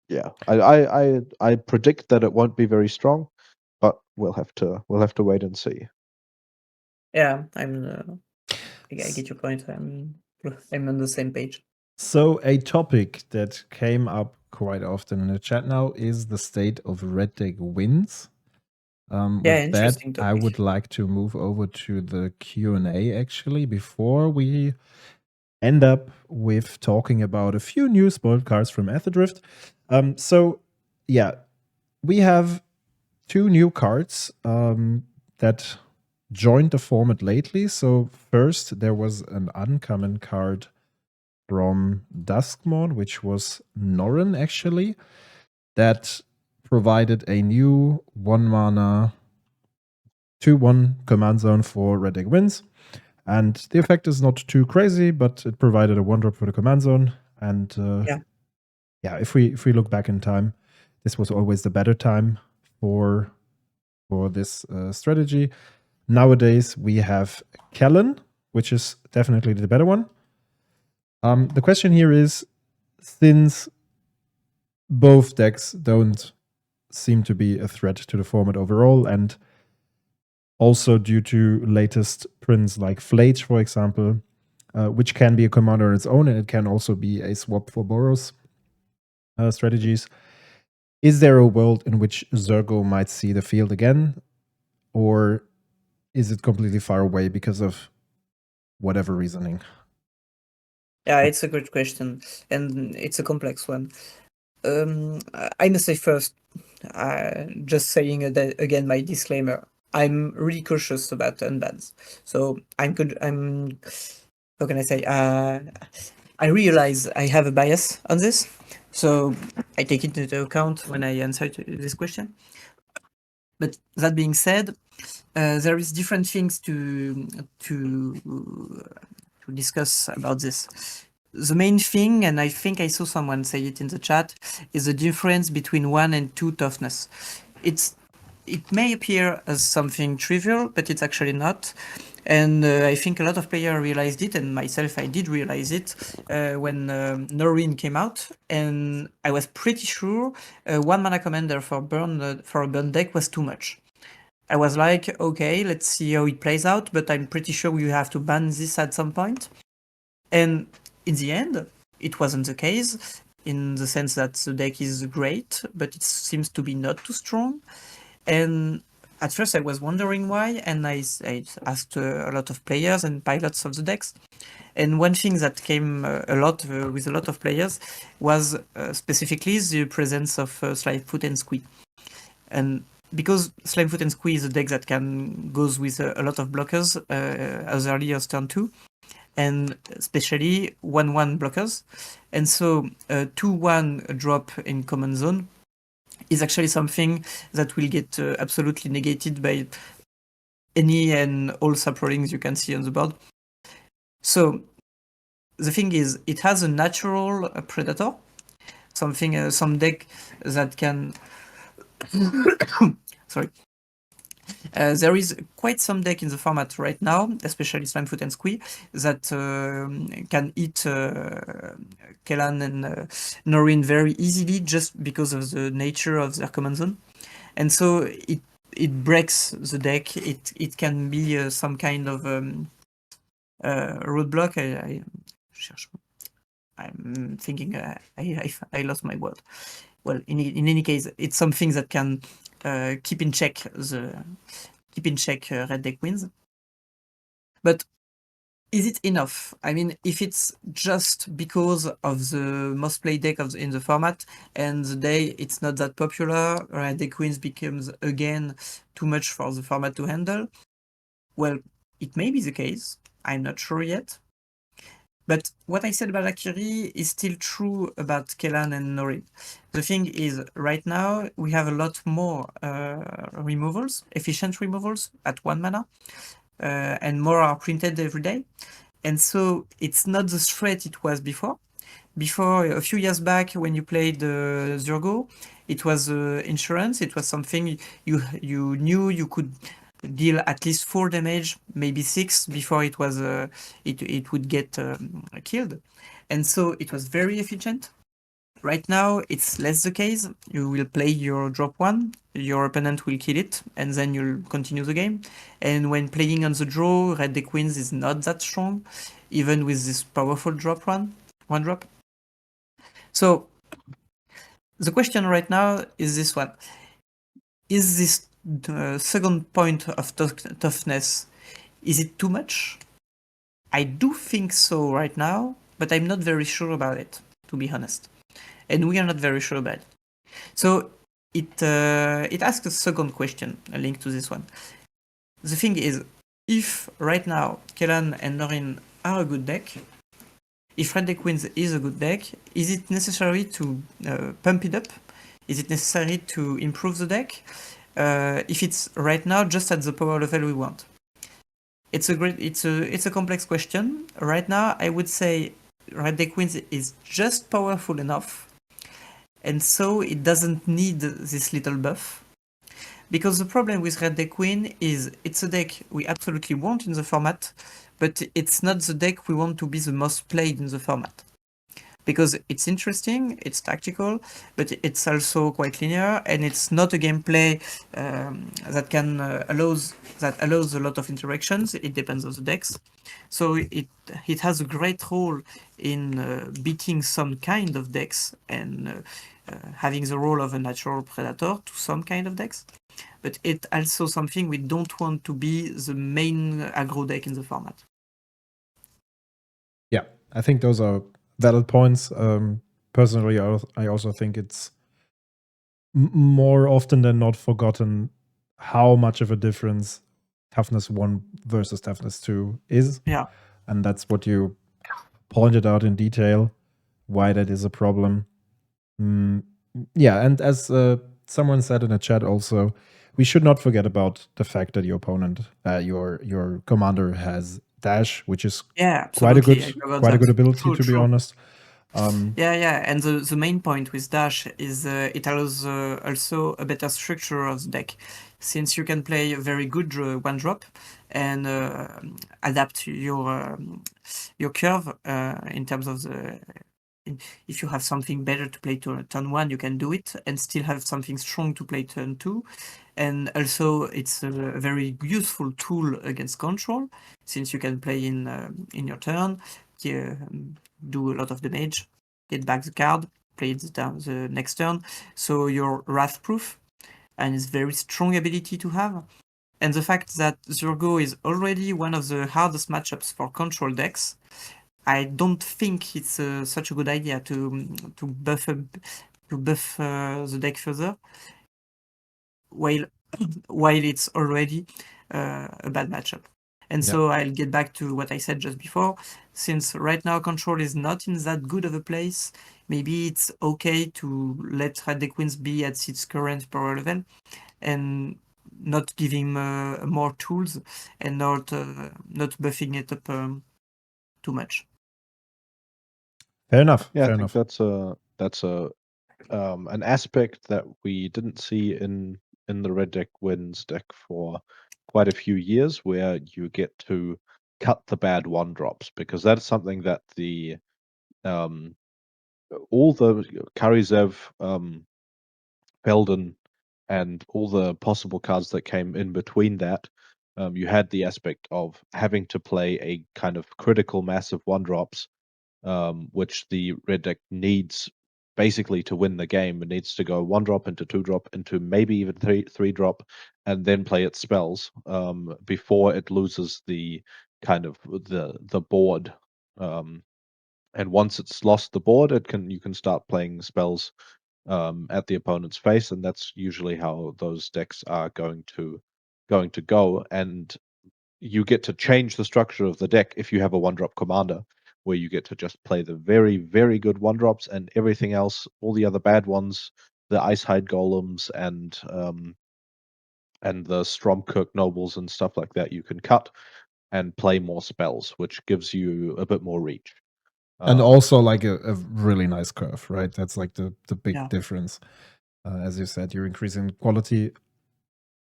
Yeah, I predict that it won't be very strong, but we'll have to wait and see. Yeah, I get your point. I'm on the same page. So a topic that came up quite often in the chat now is the state of red deck wins. Yeah, With that, interesting I topic. would like to move over to the Q&A actually before we end up with talking about a few new spoiled cards from Aether. So yeah, we have 2 new cards that joined the format lately. So first there was an uncommon card from Duskmourn, which was Norrin actually, that provided a new 1 mana 2/1 command zone for Red Deck Wins. And the effect is not too crazy, but it provided a 1-drop for the command zone. And yeah, if we look back in time, this was always the better time for this strategy. Nowadays, we have Kellen, which is definitely the better one. The question here is, since both decks don't seem to be a threat to the format overall, and also due to latest prints like Flage, for example, which can be a commander on its own, and it can also be a swap for Boros strategies. Is there a world in which Zergo might see the field again? Or is it completely far away because of whatever reasoning? Yeah, it's a good question, and it's a complex one. I must say first, just saying again my disclaimer. I'm really cautious about unbans. So I'm good. How can I say? I realize I have a bias on this, so I take it into account when I answer to this question. But that being said, there is different things to discuss about this. The main thing, and I think I saw someone say it in the chat, is the difference between 1 and 2 toughness. It may appear as something trivial, but it's actually not. And I think a lot of players realized it, and myself, I did realize it when Norrin came out. And I was pretty sure 1 mana commander for a burn deck was too much. I was like, okay, let's see how it plays out, but I'm pretty sure we have to ban this at some point. And in the end, it wasn't the case, in the sense that the deck is great, but it seems to be not too strong. And at first I was wondering why, and I asked a lot of players and pilots of the decks. And one thing that came a lot with a lot of players was specifically the presence of Slimefoot and Squee. And because Slimefoot and Squee is a deck that goes with a lot of blockers as early as turn 2, and especially 1/1 blockers. And so 2/1 drop in command zone is actually something that will get absolutely negated by any and all sub-rollings you can see on the board. So the thing is, it has a natural predator, something some deck that can sorry. There is quite some deck in the format right now, especially Slimefoot and Squee, that can eat Kellan and Norrin very easily just because of the nature of their command zone. And so it breaks the deck. It can be some kind of roadblock. I'm thinking I lost my word. Well, in any case, it's something that can keep in check Red Deck wins. But is it enough? I mean, if it's just because of the most played deck in the format, and the day it's not that popular, Red Deck wins becomes again too much for the format to handle. Well, it may be the case. I'm not sure yet. But what I said about Akiri is still true about Kellan and Norrin. The thing is, right now, we have a lot more removals, efficient removals at 1 mana, and more are printed every day. And so it's not the threat it was before. Before, a few years back, when you played Zurgo, it was insurance. It was something you knew you could deal at least 4 damage, maybe 6 before it was it would get killed, and so it was very efficient. Right now it's less the case. You will play your drop 1, your opponent will kill it, and then you'll continue the game. And when playing on the draw, Red Deck wins is not that strong, even with this powerful drop 1 drop. So the question right now is this one: is this the second point of toughness, is it too much? I do think so right now, but I'm not very sure about it, to be honest. And we are not very sure about it. So it asks a second question, a link to this one. The thing is, if right now Kellan and Norin are a good deck, if Red Deck Wins is a good deck, is it necessary to pump it up? Is it necessary to improve the deck? If it's right now just at the power level we want? It's a complex question. Right now, I would say Red Deck Wins is just powerful enough, and so it doesn't need this little buff. Because the problem with Red Deck Win is it's a deck we absolutely want in the format, but it's not the deck we want to be the most played in the format. Because it's interesting, it's tactical, but it's also quite linear, and it's not a gameplay that can allows a lot of interactions. It depends on the decks, so it has a great role in beating some kind of decks and having the role of a natural predator to some kind of decks. But it's also something we don't want to be the main aggro deck in the format. Yeah, I think those are valid points. Personally, I also think it's more often than not forgotten how much of a difference toughness 1 versus toughness 2 is. Yeah. And that's what you pointed out in detail, why that is a problem. Yeah, and as someone said in the chat also, we should not forget about the fact that your opponent, your commander has dash, which is quite a good ability, to be honest. Yeah, and the main point with dash is it allows also a better structure of the deck, since you can play a very good one drop and adapt your curve in terms of the. If you have something better to play turn 1, you can do it and still have something strong to play turn 2. And also, it's a very useful tool against control, since you can play in your turn, do a lot of damage, get back the card, play it the next turn. So you're wrath proof, and it's very strong ability to have. And the fact that Zurgo is already one of the hardest matchups for control decks, I don't think it's such a good idea to buff the deck further, while it's already a bad matchup. And so I'll get back to what I said just before. Since right now control is not in that good of a place, maybe it's okay to let Red Deck Wins be at its current power level and not giving more tools and not buffing it up too much. Fair enough. Yeah, fair I enough. think that's an aspect that we didn't see in the Red Deck Wins deck for quite a few years, where you get to cut the bad 1-drops, because that's something that the all the Karizev, Felden, and all the possible cards that came in between that, you had the aspect of having to play a kind of critical massive 1-drops, which the red deck needs basically to win the game. It needs to go 1-drop into 2-drop into maybe even 3-drop, and then play its spells before it loses the kind of the board. And once it's lost the board, you can start playing spells at the opponent's face, and that's usually how those decks are going to go. And you get to change the structure of the deck if you have a 1-drop commander, where you get to just play the very, very good 1-drops, and everything else, all the other bad ones, the Icehide Golems and the Stromkirk Nobles and stuff like that, you can cut and play more spells, which gives you a bit more reach. And also like a really nice curve, right? That's like the big difference. As you said, you're increasing quality.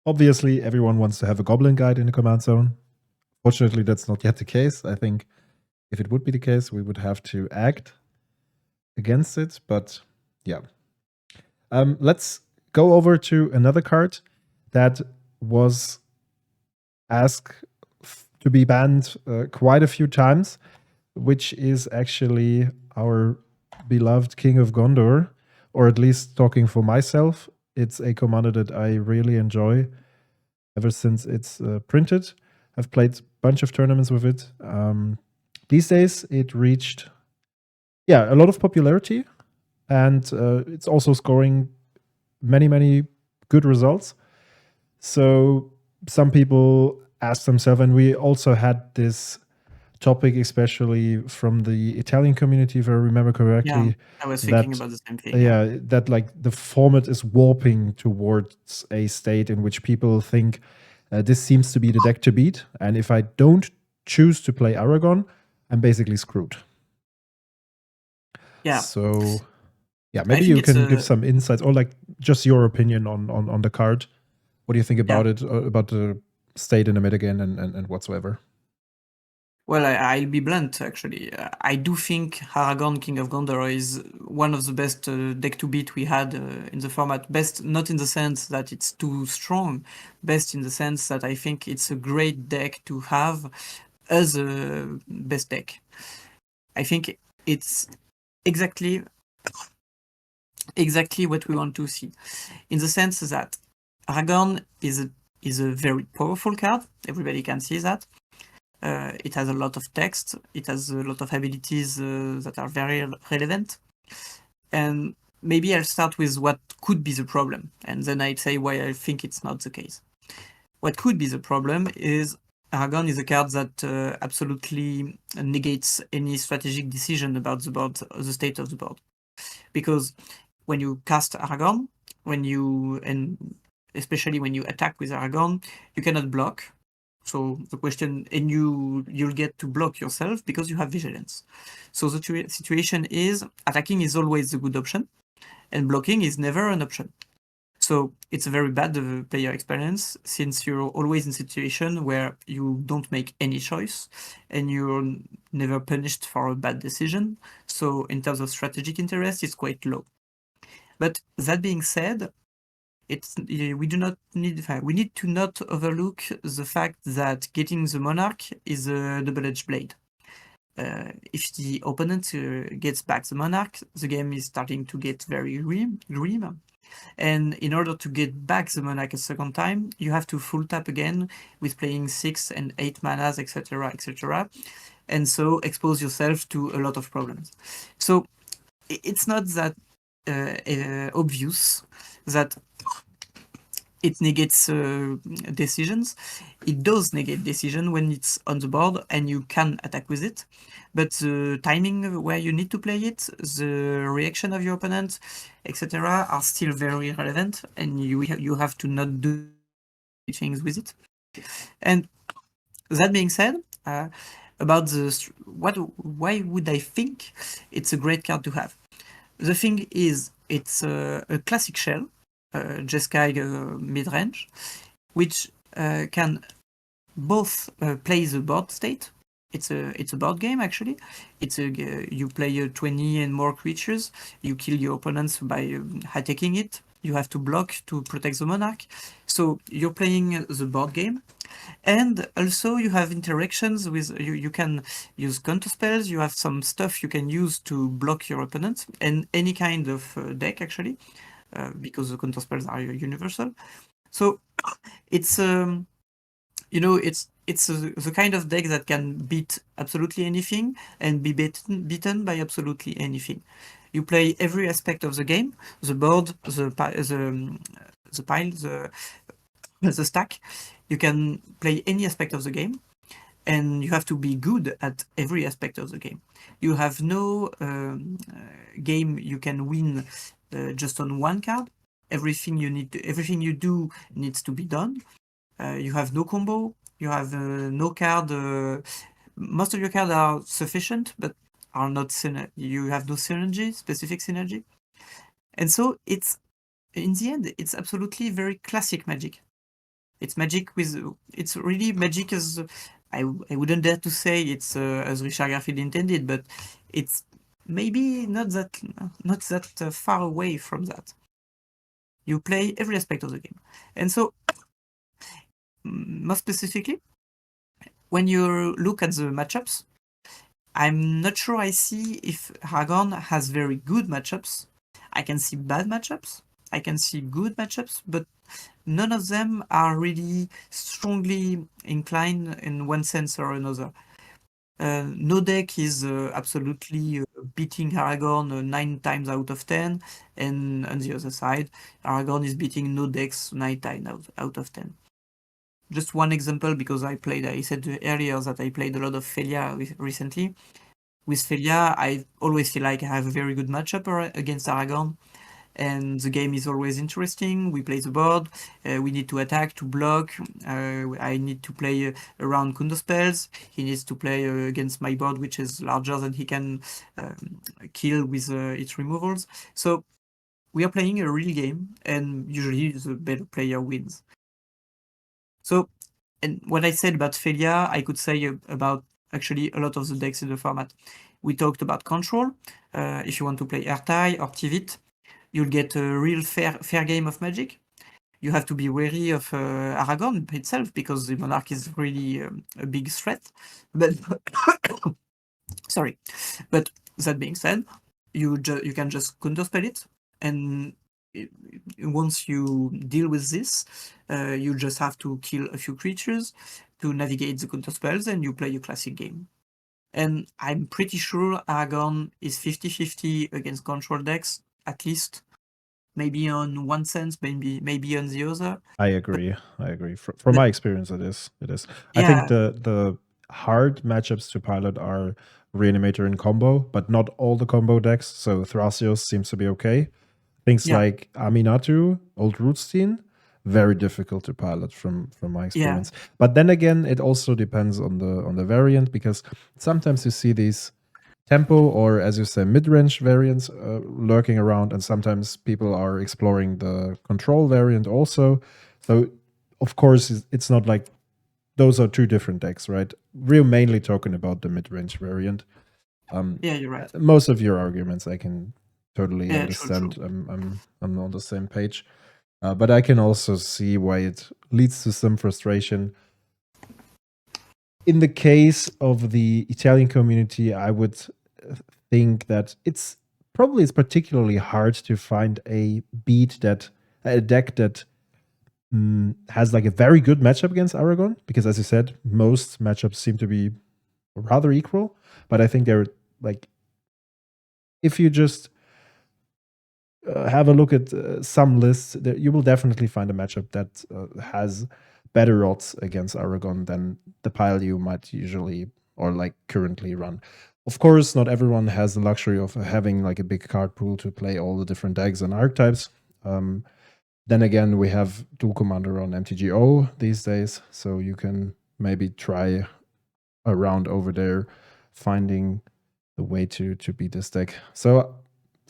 Obviously, everyone wants to have a Goblin Guide in the command zone. Fortunately, that's not yet the case. I think if it would be the case, we would have to act against it. But yeah. Let's go over to another card that was asked to be banned quite a few times, which is actually our beloved King of Gondor, or at least talking for myself. It's a commander that I really enjoy ever since it's printed. I've played a bunch of tournaments with it. these days it reached, a lot of popularity, and it's also scoring many good results. So some people ask themselves, and we also had this topic, especially from the Italian community, if I remember correctly. I was thinking that about the same thing. that like the format is warping towards a state in which people think this seems to be the deck to beat, and if I don't choose to play Aragorn, I'm basically screwed. Yeah. So I maybe think you it's can give some insights, or like just your opinion on the card. What do you think about it, about the state in the metagame and whatsoever? Well, I'll be blunt, actually. I do think Aragorn, King of Gondor, is one of the best deck to beat we had in the format. Best, not in the sense that it's too strong, best in the sense that I think it's a great deck to have as a best deck. I think it's exactly what we want to see, in the sense that Aragorn is a very powerful card. Everybody can see that. It has a lot of text. It has a lot of abilities that are very relevant. And maybe I'll start with what could be the problem, and then I'd say why I think it's not the case. What could be the problem is Aragorn is a card that absolutely negates any strategic decision about the board, the state of the board. Because when you cast Aragorn, and especially when you attack with Aragorn, you cannot block. So the question, and you'll get to block yourself because you have vigilance. So the situation is attacking is always the good option, and blocking is never an option. So it's a very bad player experience, since you're always in a situation where you don't make any choice and you're never punished for a bad decision. So in terms of strategic interest, it's quite low. But that being said, we need to not overlook the fact that getting the monarch is a double-edged blade. If the opponent gets back the monarch, the game is starting to get very grim. And in order to get back the monarch a second time, you have to full tap again with playing 6 and 8 manas, etc., etc., and so expose yourself to a lot of problems. So it's not that obvious that it negates decisions. It does negate decision when it's on the board and you can attack with it, but the timing where you need to play it, the reaction of your opponent, etc., are still very relevant, and you have to not do things with it. And that being said, about why would I think it's a great card to have? The thing is, it's a classic shell, Jeskai mid-range, which can both play the board state. It's a board game, actually. You play 20 and more creatures. You kill your opponents by attacking it. You have to block to protect the monarch. So you're playing the board game. And also you have interactions with, you can use counter spells, you have some stuff you can use to block your opponent, and any kind of deck, actually, because the counter spells are universal. So it's it's the kind of deck that can beat absolutely anything and be beaten by absolutely anything. You play every aspect of the game: the board, the pile, the stack. You can play any aspect of the game, and you have to be good at every aspect of the game. You have no game you can win just on one card. Everything you do needs to be done. You have no combo. You have no card. Most of your cards are sufficient, but are not you have no synergy, specific synergy. And so it's, in the end, it's absolutely very classic Magic. It's Magic it's really Magic as, I wouldn't dare to say it's as Richard Garfield intended, but it's maybe not that far away from that. You play every aspect of the game. And so, more specifically, when you look at the matchups, I'm not sure I see if Aragorn has very good matchups. I can see bad matchups. I can see good matchups, but none of them are really strongly inclined in one sense or another. No deck is absolutely beating Aragorn 9 times out of 10, and on the other side, Aragorn is beating no decks 9 times out of 10. Just one example, because I said earlier that I played a lot of Felia recently. With Felia, I always feel like I have a very good matchup against Aragorn, and the game is always interesting. We play the board, we need to attack, to block, I need to play around counter spells, he needs to play against my board, which is larger than he can kill with its removals. So we are playing a real game, and usually the better player wins. So, and what I said about Felia, I could say about actually a lot of the decks in the format. We talked about control. If you want to play Ertai or Tivit, you'll get a real fair game of Magic. You have to be wary of Aragorn itself, because the Monarch is really a big threat. But sorry. But that being said, you can just counterspell it, and once you deal with this, you just have to kill a few creatures to navigate the counterspells, and you play your classic game. And I'm pretty sure Aragorn is 50-50 against control decks, at least. Maybe on one sense, maybe on the other. I agree. From my experience, it is. I Yeah. think the hard matchups to pilot are Reanimator and combo, but not all the combo decks. So Thrasios seems to be okay. Things Yeah. like Aminatu, Old Rootstein, very difficult to pilot from my experience. But then again, it also depends on the variant, because sometimes you see these tempo or, as you say, mid-range variants lurking around, and sometimes people are exploring the control variant also. So of course it's not like those are two different decks, right? We're mainly talking about the mid-range variant. Yeah, you're right. Most of your arguments I can totally Yeah, understand. true. I'm on the same page, but I can also see why it leads to some frustration. In the case of the Italian community, I would think that it's particularly hard to find a deck that has like a very good matchup against Aragorn, because, as you said, most matchups seem to be rather equal. But I think they're like, if you just have a look at some lists, you will definitely find a matchup that has better odds against Aragorn than the pile you might usually or like currently run. Of course, not everyone has the luxury of having like a big card pool to play all the different decks and archetypes. Then again, we have Dual Commander on MTGO these days, so you can maybe try around over there finding the way to beat this deck. So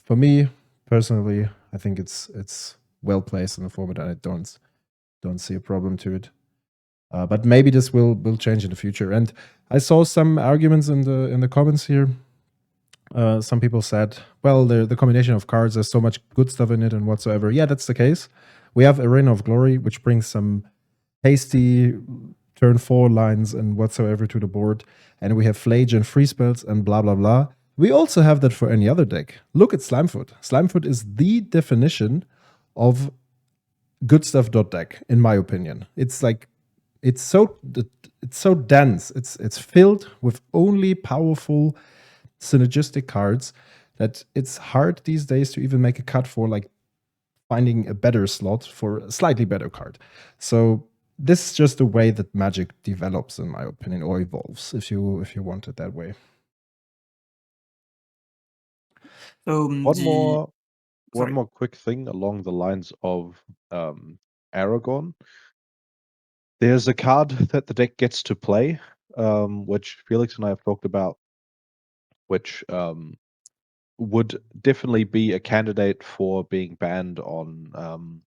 for me personally, I think it's well placed in the format, and I don't see a problem to it. But maybe this will change in the future. And I saw some arguments in the comments here. Some people said, well, the combination of cards, there's so much good stuff in it and whatsoever. Yeah, that's the case. We have Arena of Glory, which brings some hasty turn 4 lines and whatsoever to the board. And we have Flage and free spells and blah, blah, blah. We also have that for any other deck. Look at Slimefoot. Slimefoot is the definition of good stuff deck, in my opinion. It's like, it's so dense. It's filled with only powerful synergistic cards that it's hard these days to even make a cut for like finding a better slot for a slightly better card. So this is just the way that Magic develops, in my opinion, or evolves, if you want it that way. So one more quick thing along the lines of Aragorn. There's a card that the deck gets to play, which Felix and I have talked about, which would definitely be a candidate for being banned on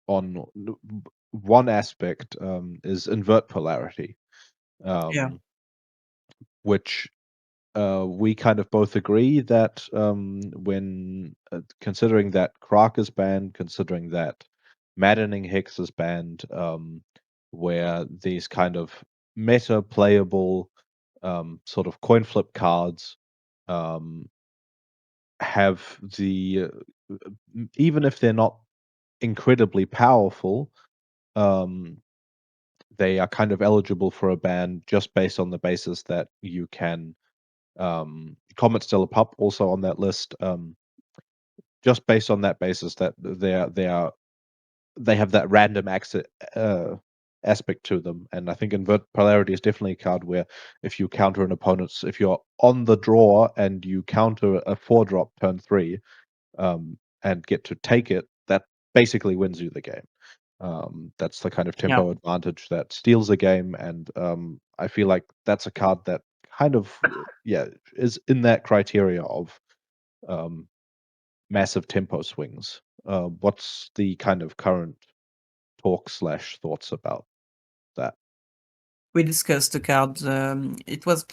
one aspect, is Invert Polarity, which we kind of both agree that when considering that Krark is banned, considering that Maddening Hex is banned, where these kind of meta playable sort of coin flip cards have the even if they're not incredibly powerful, they are kind of eligible for a ban just based on the basis that you can. Comet's still a pup, also on that list. Just based on that basis that they have that random aspect to them, and I think Invert Polarity is definitely a card where if you counter an opponent's, if you're on the draw and you counter a 4-drop turn 3, and get to take it, that basically wins you the game. That's the kind of tempo advantage that steals a game, and I feel like that's a card that kind of is in that criteria of massive tempo swings. What's the kind of current talk/thoughts about that? We discussed the card. It was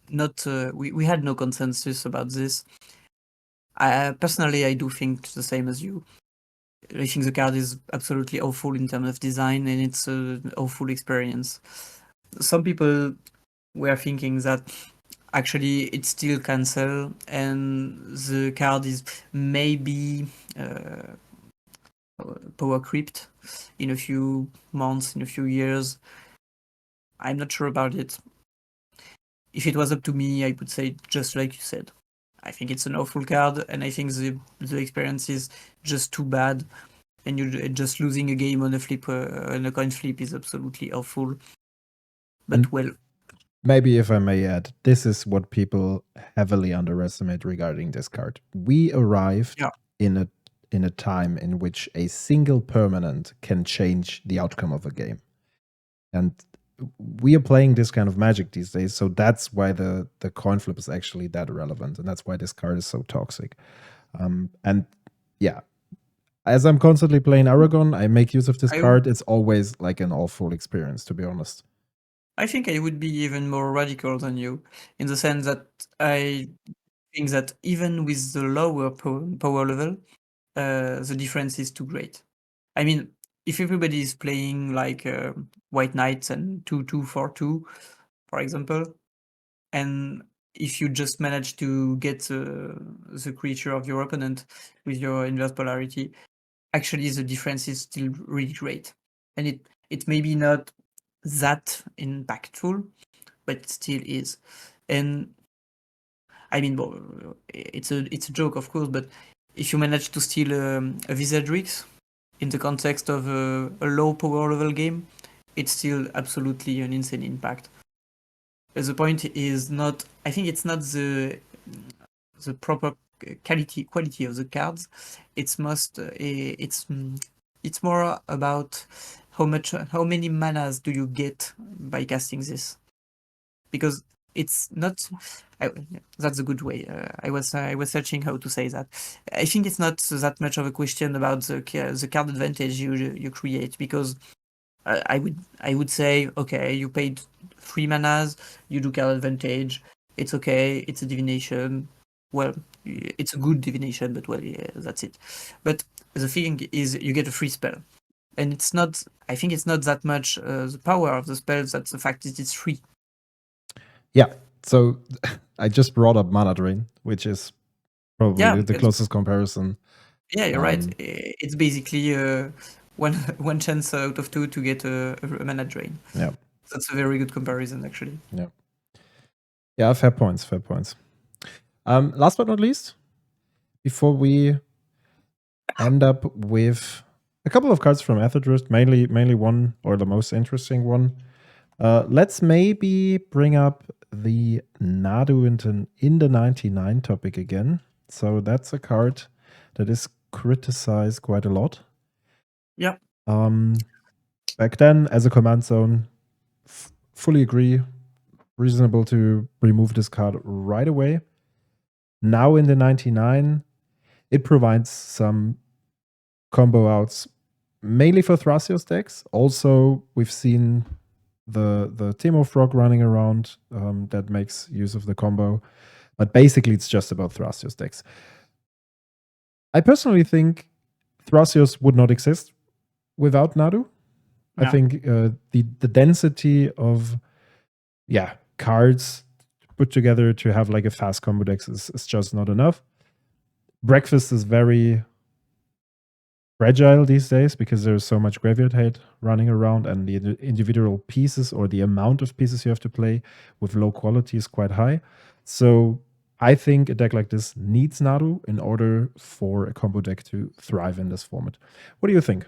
not. We had no consensus about this. Personally, I do think the same as you. I think the card is absolutely awful in terms of design, and it's an awful experience. Some people were thinking that actually it still can sell, and the card is maybe power creeped in a few months, in a few years. I'm not sure about it. If it was up to me, I would say just like you said. I think it's an awful card, and I think the experience is just too bad. And you just losing a game on a flip, on a coin flip, is absolutely awful. But well, maybe if I may add, this is what people heavily underestimate regarding this card. We arrived in a time in which a single permanent can change the outcome of a game, and we are playing this kind of Magic these days, so that's why the coin flip is actually that relevant, and that's why this card is so toxic. And yeah, as I'm constantly playing Aragorn, I make use of this card. It's always like an awful experience, to be honest. I think I would be even more radical than you, in the sense that I think that even with the lower power level, the difference is too great. I mean, if everybody is playing like White Knights and 2/2 4/2, for example, and if you just manage to get the creature of your opponent with your Invert Polarity, actually the difference is still really great. And it may be not that impactful, but it still is. And I mean, well, it's a joke, of course, but if you manage to steal a Wizardrix in the context of a low power level game, it's still absolutely an insane impact. The point is not, I think it's not the proper quality of the cards. It's more about how many manas do you get by casting this, because it's not. That's a good way. I was searching how to say that. I think it's not that much of a question about the card advantage you create, because I would say, okay, you paid 3 manas, you do card advantage. It's okay. It's a divination. Well, it's a good divination, but well, yeah, that's it. But the thing is, you get a free spell, and it's not. I think it's not that much the power of the spells, that's the fact that it's free. Yeah. So I just brought up Mana Drain, which is probably the closest comparison. Yeah, you're right. It's basically one chance out of 2 to get a Mana Drain. Yeah. That's a very good comparison, actually. Yeah. Yeah, fair points. Fair points. Last but not least, before we end up with a couple of cards from Aether-Drift, mainly one, or the most interesting one, let's maybe bring up the Nadu in the 99 topic again. So that's a card that is criticized quite a lot. Yeah. Back then, as a command zone, fully agree. Reasonable to remove this card right away. Now in the 99, it provides some combo outs, mainly for Thrasios decks. Also, we've seen the Teemo Frog running around that makes use of the combo. But basically, it's just about Thrasios decks. I personally think Thrasios would not exist without Nadu. No. I think the density of cards put together to have like a fast combo deck is just not enough. Breakfast is very fragile these days because there's so much graveyard hate running around, and the individual pieces or the amount of pieces you have to play with low quality is quite high. So I think a deck like this needs Nadu in order for a combo deck to thrive in this format. What do you think?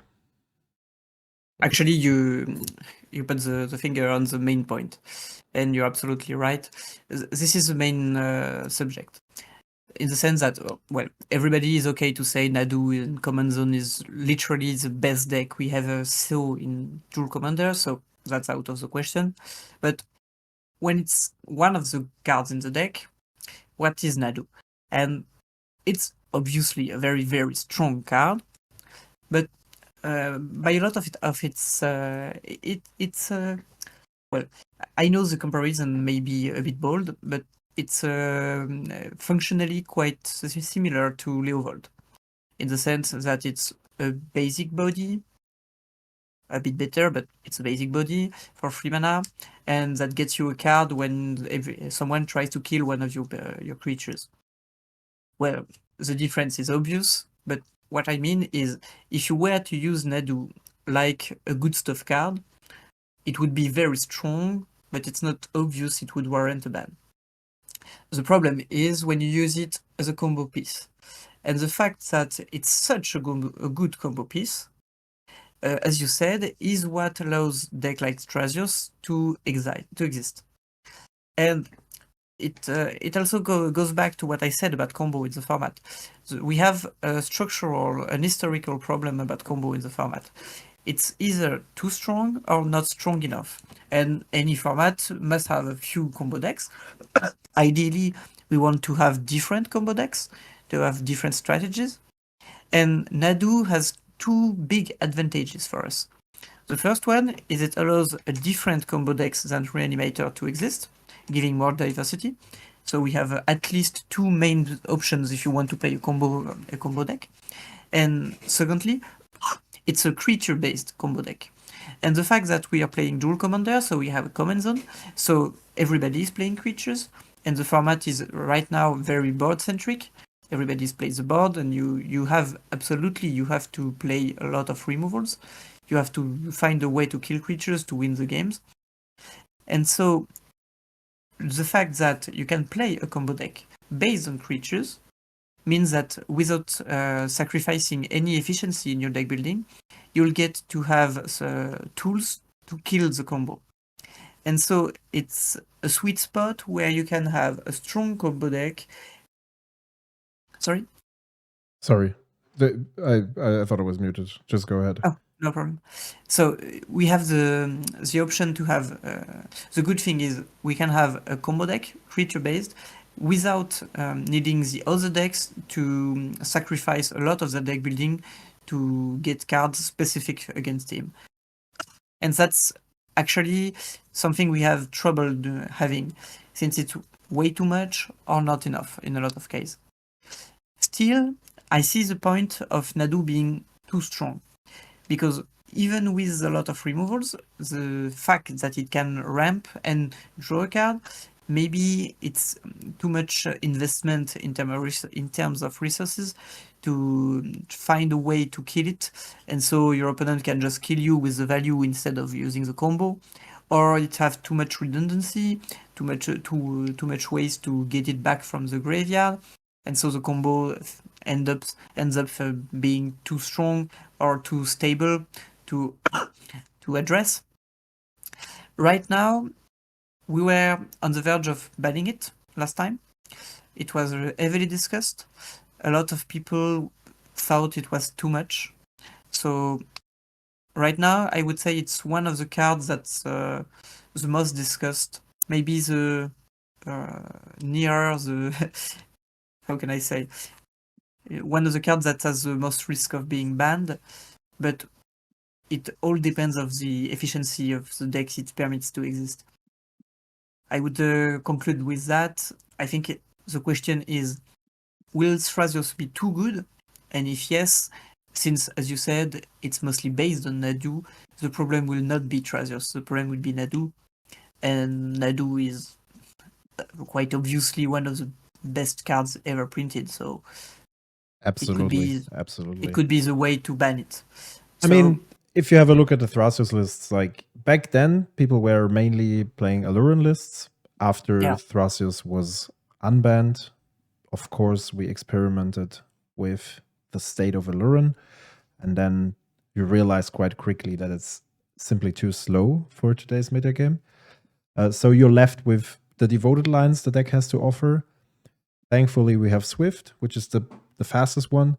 Actually, you put the finger on the main point, and you're absolutely right. This is the main subject, in the sense that, well, everybody is okay to say Nadu in Command Zone is literally the best deck we ever saw in Duel Commander, so that's out of the question. But when it's one of the cards in the deck, what is Nadu? And it's obviously a very, very strong card, but by a lot of its well, I know the comparison may be a bit bold, but it's functionally quite similar to Leovold, in the sense that it's a basic body, a bit better, but it's a basic body for 3 mana, and that gets you a card when someone tries to kill one of your creatures. Well, the difference is obvious, but what I mean is, if you were to use Nadu like a good stuff card, it would be very strong, but it's not obvious it would warrant a ban. The problem is when you use it as a combo piece. And the fact that it's such a good combo piece, as you said, is what allows deck like Strasios to exist. And it also goes back to what I said about combo in the format. So we have an historical problem about combo in the format. It's either too strong or not strong enough. And any format must have a few combo decks. Ideally, we want to have different combo decks, to have different strategies. And Nadu has two big advantages for us. The first one is it allows a different combo decks than Reanimator to exist, giving more diversity. So we have at least two main options if you want to play a combo deck. And secondly, it's a creature-based combo deck. And the fact that we are playing Duel Commander, so we have a command zone, so everybody is playing creatures, and the format is right now very board-centric. Everybody plays the board, and you have to play a lot of removals. You have to find a way to kill creatures to win the games. And so the fact that you can play a combo deck based on creatures means that without sacrificing any efficiency in your deck building, you'll get to have tools to kill the combo. And so it's a sweet spot where you can have a strong combo deck. Sorry? Sorry. I thought it was muted. Just go ahead. Oh, no problem. So we have the option to have... the good thing is we can have a combo deck, creature-based, without needing the other decks to sacrifice a lot of the deck building to get cards specific against him. And that's actually something we have trouble having, since it's way too much or not enough in a lot of cases. Still, I see the point of Nadu being too strong, because even with a lot of removals, the fact that it can ramp and draw a card, maybe it's too much investment in terms of resources to find a way to kill it, and so your opponent can just kill you with the value instead of using the combo, or it have too much redundancy, too much ways to get it back from the graveyard, and so the combo ends up being too strong or too stable to address. Right now, we were on the verge of banning it last time. It was heavily discussed. A lot of people thought it was too much. So right now, I would say it's one of the cards that's the most discussed. Maybe the nearer the... how can I say? One of the cards that has the most risk of being banned. But it all depends on the efficiency of the decks it permits to exist. I would conclude with that. I think the question is, will Strasios be too good? And if yes, since, as you said, it's mostly based on Nadu, the problem will not be Strasios, the problem will be Nadu. And Nadu is quite obviously one of the best cards ever printed, so... Absolutely. it could be the way to ban it. I mean, if you have a look at the Thrasios lists, like back then, people were mainly playing Alluran lists. After Thrasios was unbanned, of course, we experimented with the state of Alluran, and then you realize quite quickly that it's simply too slow for today's metagame. So you're left with the devoted lines the deck has to offer. Thankfully, we have Swift, which is the fastest one.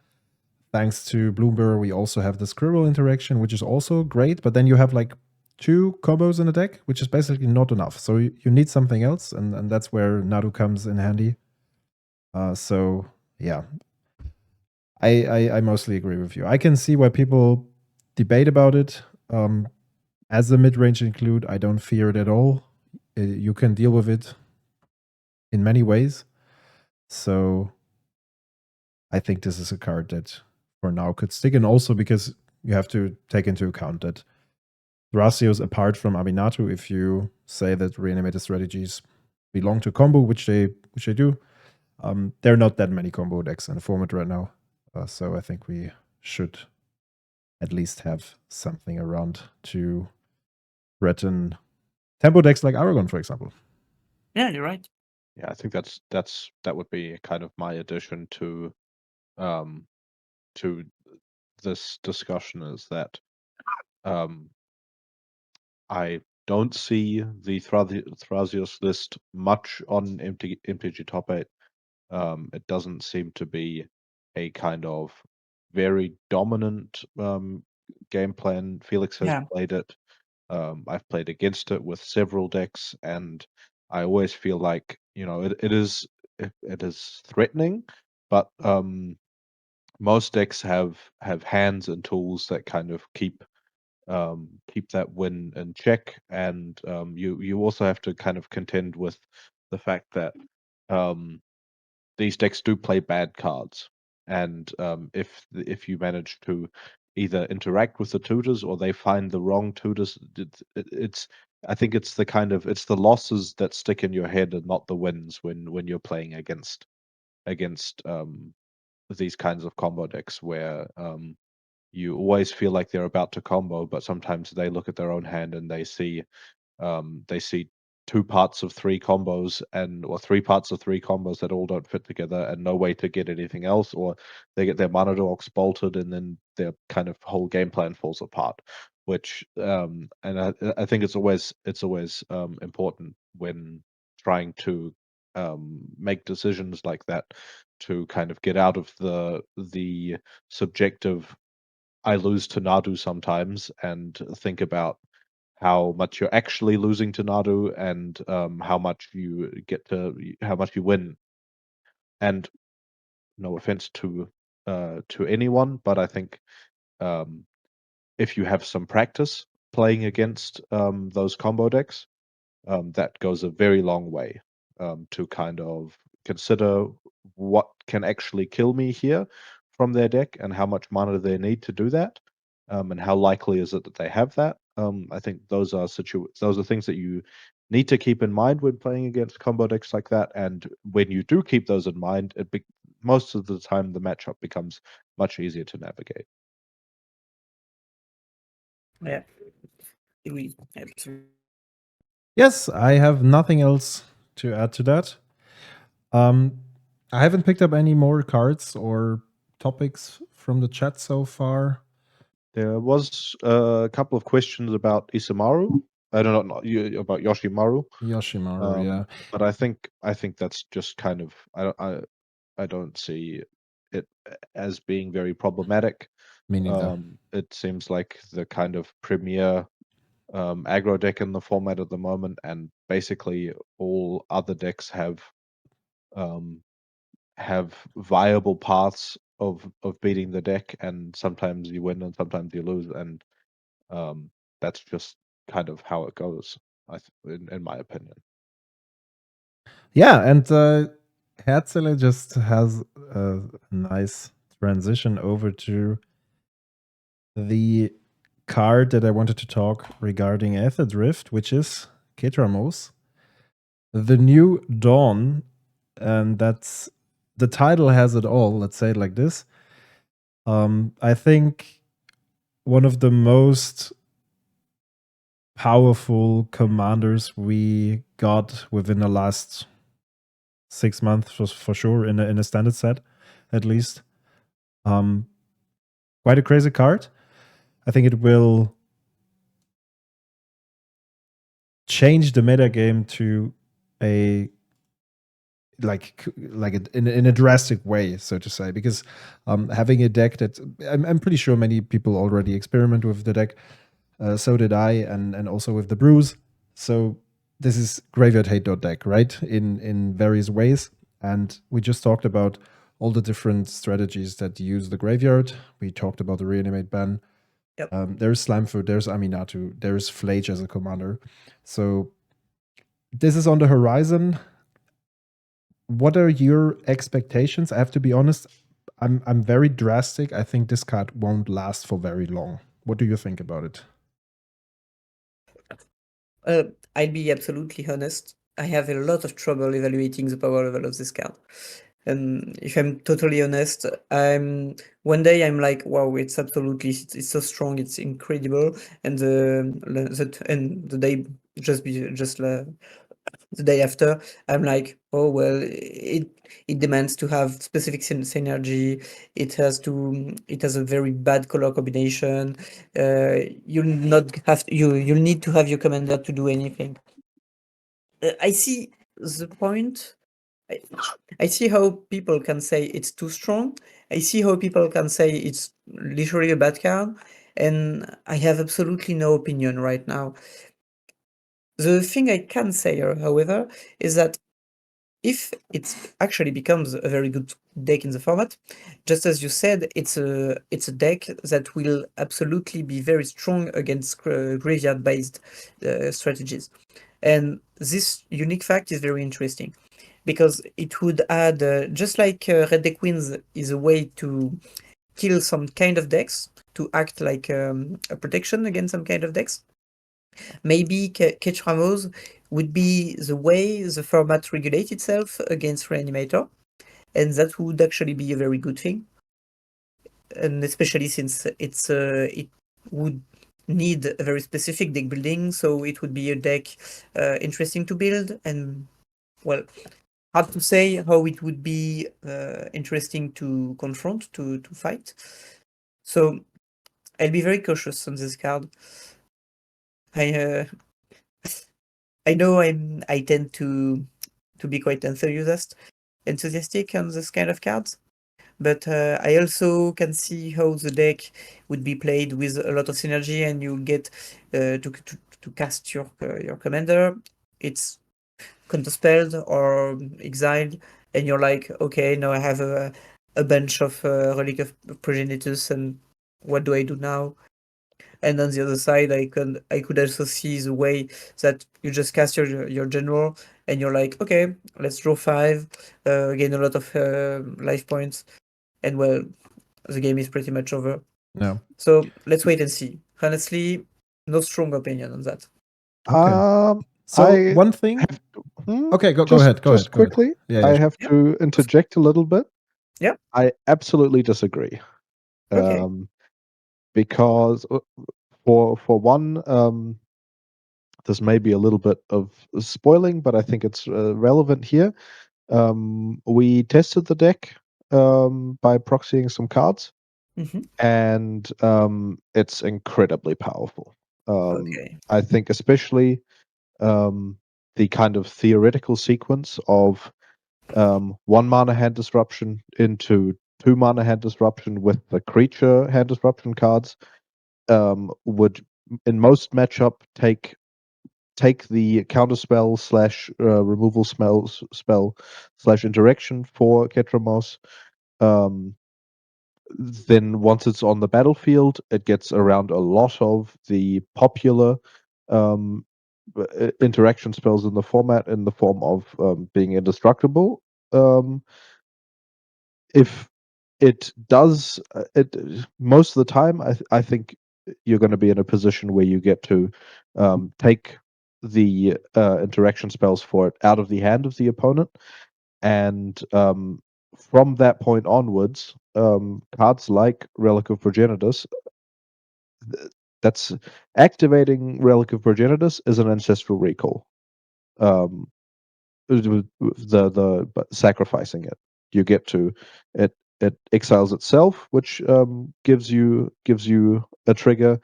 Thanks to Bloomberg, we also have the Scribble interaction, which is also great. But then you have like 2 combos in a deck, which is basically not enough. So you need something else, and that's where Nadu comes in handy. So yeah, I mostly agree with you. I can see why people debate about it. As a mid-range include, I don't fear it at all. You can deal with it in many ways. So I think this is a card that for now could stick. And also because you have to take into account that Thrasios, apart from Aminatu, if you say that reanimated strategies belong to combo, which they do, there are not that many combo decks in the format right now. So I think we should at least have something around to threaten tempo decks like Aragorn, for example. Yeah, you're right. Yeah, I think that would be kind of my addition to this discussion, is that I don't see the Thrasios list much on MTG Top 8. It doesn't seem to be a kind of very dominant game plan. Felix has played it. I've played against it with several decks, and I always feel like, you know, it is threatening, but most decks have hands and tools that kind of keep that win in check, and you also have to kind of contend with the fact that these decks do play bad cards, and if you manage to either interact with the tutors or they find the wrong tutors, it's I think it's the losses that stick in your head and not the wins when you're playing against these kinds of combo decks where you always feel like they're about to combo, but sometimes they look at their own hand and they see 2 parts of 3 combos or 3 parts of 3 combos that all don't fit together and no way to get anything else, or they get their mana dogs bolted and then their kind of whole game plan falls apart. Which and I think it's always important when trying to make decisions like that to kind of get out of the subjective I lose to Nadu sometimes, and think about how much you're actually losing to Nadu and how much you win. And no offense to anyone, but I think if you have some practice playing against those combo decks, that goes a very long way to kind of consider what can actually kill me here from their deck and how much mana they need to do that, and how likely is it that they have that. I think those are things that you need to keep in mind when playing against combo decks like that. And when you do keep those in mind, most of the time the matchup becomes much easier to navigate. Yeah. Absolutely. Yes, I have nothing else to add to that. I haven't picked up any more cards or topics from the chat so far. There was a couple of questions about Isamaru. I don't know about Yoshimaru. Yoshimaru, yeah. But I think that's just kind of I don't see it as being very problematic. Me neither. It seems like the kind of premier aggro deck in the format at the moment, and basically all other decks have viable paths of beating the deck, and sometimes you win and sometimes you lose, and that's just kind of how it goes, in my opinion. Yeah, and Herzele just has a nice transition over to the card that I wanted to talk regarding Aether Drift, which is Ketramose, the new Dawn, and that's the title has it all. Let's say it like this. I think one of the most powerful commanders we got within the last 6 months was for sure in a standard set, at least. Quite a crazy card. I think it will change the meta game to a in a drastic way, so to say, because having a deck that I'm pretty sure many people already experiment with the deck. So did I, and also with the brews. So this is graveyard hate deck, right? In various ways, and we just talked about all the different strategies that use the graveyard. We talked about the Reanimate ban. Yep. There's Slamfoot, there's Aminatu, there's Flage as a commander. So this is on the horizon. What are your expectations? I have to be honest. I'm very drastic. I think this card won't last for very long. What do you think about it? I'll be absolutely honest. I have a lot of trouble evaluating the power level of this card. And if I'm totally honest, one day I'm like, wow, it's so strong, it's incredible, and the day the day after, I'm like, oh well, it demands to have specific synergy. It has a very bad color combination. You'll need to have your commander to do anything. I see the point. I see how people can say it's too strong. I see how people can say it's literally a bad card, and I have absolutely no opinion right now. The thing I can say, however, is that if it actually becomes a very good deck in the format, just as you said, it's a deck that will absolutely be very strong against graveyard-based strategies. And this unique fact is very interesting, because it would add, just like Red Deck Wins is a way to kill some kind of decks, to act like a protection against some kind of decks. Maybe Ketramose would be the way the format regulates itself against Reanimator, and that would actually be a very good thing. And especially since it would need a very specific deck building, so it would be a deck interesting to build, and well, hard to say how it would be interesting to confront, to fight. So I'll be very cautious on this card. I know I tend to be quite enthusiastic on this kind of cards, but I also can see how the deck would be played with a lot of synergy, and you get to cast your commander. It's counterspelled or exiled, and you're like, okay, now I have a bunch of Relic of Progenitus, and what do I do now? And on the other side, I could also see the way that you just cast your general, and you're like, okay, let's draw 5, gain a lot of life points, and well, the game is pretty much over. No. So let's wait and see. Honestly, no strong opinion on that. Okay. So one thing. Okay, go ahead. Go just ahead. quickly, Yeah, I have to interject a little bit. Yeah. I absolutely disagree. Okay. Because for one, this may be a little bit of spoiling, but I think it's relevant here. We tested the deck by proxying some cards, and it's incredibly powerful. Okay. I think especially the kind of theoretical sequence of 1 mana hand disruption into 2 mana hand disruption with the creature hand disruption cards would in most matchup take the counterspell / removal spell / interaction for Ketramose. Then once it's on the battlefield, it gets around a lot of the popular interaction spells in the format in the form of being indestructible. If it does, it most of the time, I think you're going to be in a position where you get to take the interaction spells for it out of the hand of the opponent, and from that point onwards, cards like Relic of Progenitus, that's activating Relic of Progenitus is an ancestral recall. But sacrificing it, you get to it. It exiles itself, which gives you a trigger.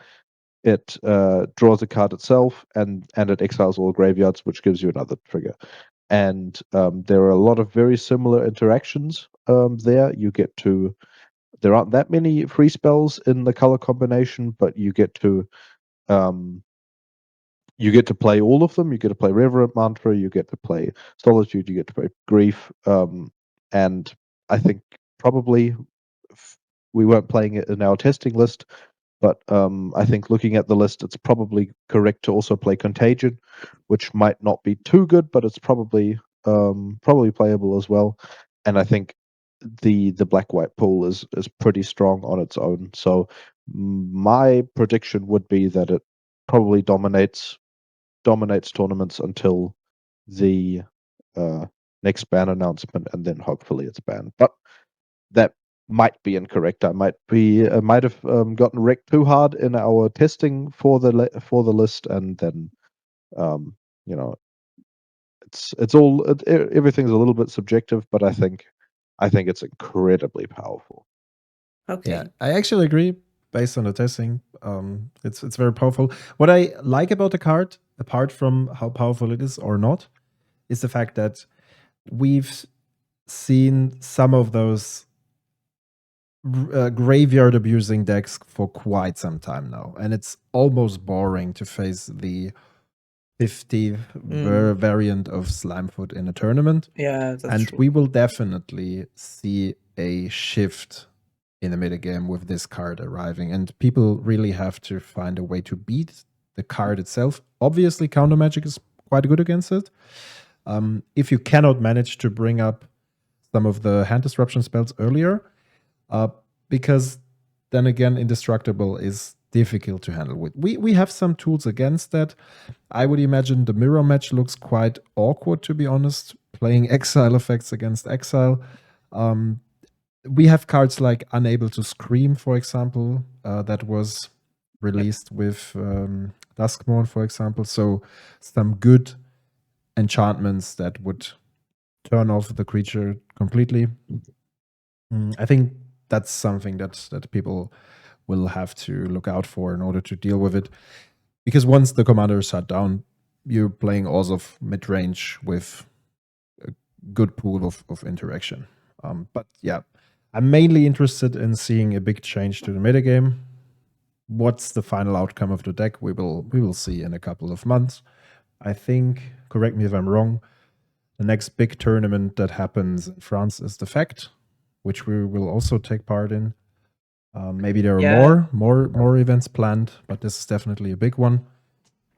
It draws a card itself, and it exiles all graveyards, which gives you another trigger. And there are a lot of very similar interactions there. You get to there aren't that many free spells in the color combination, but you get to play all of them. You get to play Reverent Mantra, you get to play Solitude, you get to play Grief, and I think probably we weren't playing it in our testing list, but I think looking at the list, it's probably correct to also play Contagion, which might not be too good, but it's probably playable as well. And I think the black-white pool is pretty strong on its own. So my prediction would be that it probably dominates tournaments until the next ban announcement, and then hopefully it's banned. But that might be incorrect. I might have gotten wrecked too hard in our testing for the list, and then you know, it's all everything's a little bit subjective, but I think it's incredibly powerful. Okay. Yeah, I actually agree. Based on the testing, it's very powerful. What I like about the card, apart from how powerful it is or not, is the fact that we've seen some of those graveyard abusing decks for quite some time now, and it's almost boring to face the 50th variant of Slimefoot in a tournament. Yeah, that's and true. we will definitely see a shift in the metagame with this card arriving, and people really have to find a way to beat the card itself. Obviously, counter magic is quite good against it. If you cannot manage to bring up some of the hand disruption spells earlier, because then again, Indestructible is difficult to handle with. We have some tools against that. I would imagine the mirror match looks quite awkward, to be honest, playing exile effects against exile. We have cards like Unable to Scream, for example, that was released with Duskmourn, for example. So some good enchantments that would turn off the creature completely. I think that's something that people will have to look out for in order to deal with it. Because once the commander is shut down, you're playing Orzhov mid-range with a good pool of interaction. But yeah, I'm mainly interested in seeing a big change to the metagame. What's the final outcome of the deck? We will see in a couple of months. I think, correct me if I'm wrong, the next big tournament that happens in France is the Fact, which we will also take part in. Maybe there are more events planned, but this is definitely a big one.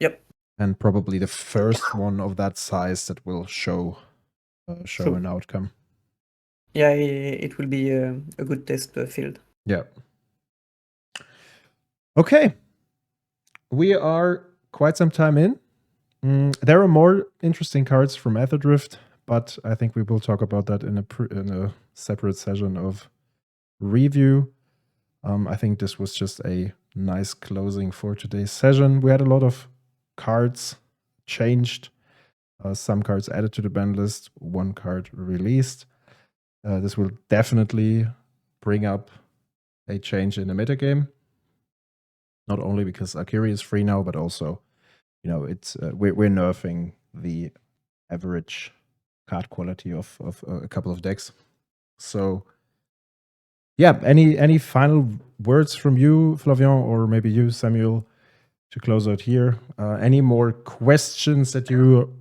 Yep. And probably the first one of that size that will show an outcome. Yeah, it will be a good test field. Yeah. Okay. We are quite some time in. There are more interesting cards from Aetherdrift, but I think we will talk about that in a separate session of review. I think this was just a nice closing for today's session. We had a lot of cards changed, some cards added to the ban list, one card released. This will definitely bring up a change in the metagame. Not only because Akiri is free now, but also, it's we're nerfing the average card quality of a couple of decks. So, yeah, any final words from you, Flavian, or maybe you, Samuel, to close out here? Any more questions that you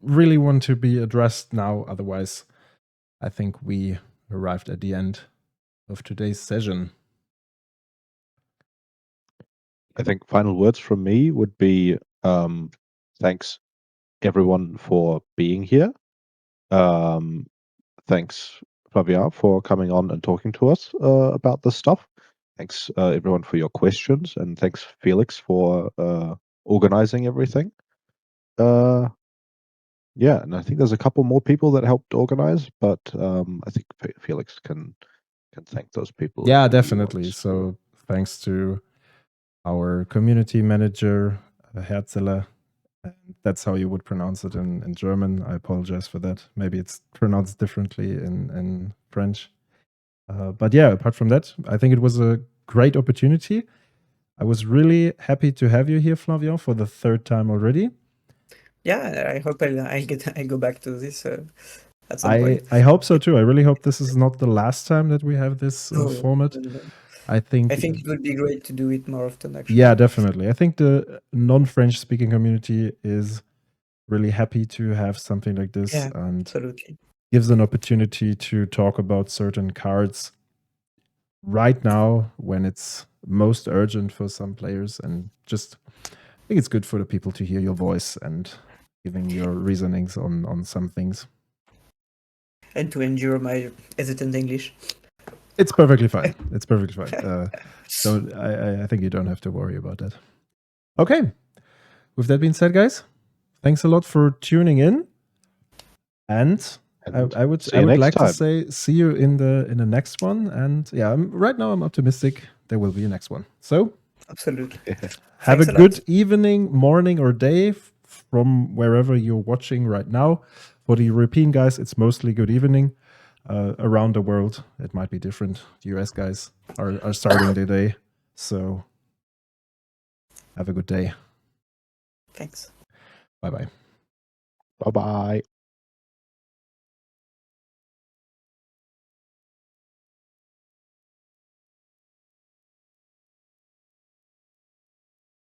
really want to be addressed now? Otherwise, I think we arrived at the end of today's session. I think final words from me would be thanks everyone for being here. Thanks Flavia for coming on and talking to us about this stuff. Thanks everyone for your questions, and thanks Felix for organizing everything. Yeah, and I think there's a couple more people that helped organize, but I think Felix can thank those people. Yeah, if he definitely. wants. So thanks to our community manager, Herzeler. And that's how you would pronounce it in German. I apologize for that. Maybe it's pronounced differently in French. But yeah, apart from that, I think it was a great opportunity. I was really happy to have you here, Flavien, for the third time already. Yeah, I hope I go back to this at some point. I hope so too. I really hope this is not the last time that we have this No, format. no. I think it would be great to do it more often, actually. yeah, definitely. I think the non-French speaking community is really happy to have something like this, Yeah, and absolutely. gives an opportunity to talk about certain cards right now when it's most urgent for some players, and just I think it's good for the people to hear your voice and giving your reasonings on some things. And to endure my hesitant English. It's perfectly fine. It's perfectly fine. I think you don't have to worry about that. Okay. With that being said, guys, thanks a lot for tuning in. And I would like to say see you in the next one. And yeah, right now I'm optimistic there will be a next one. So Absolutely. have Thanks a a good lot. evening, morning, or day from wherever you're watching right now. For the European guys, it's mostly good evening. Around the world, it might be different. The US guys are starting their day. So have a good day. Thanks. Bye-bye. Bye-bye.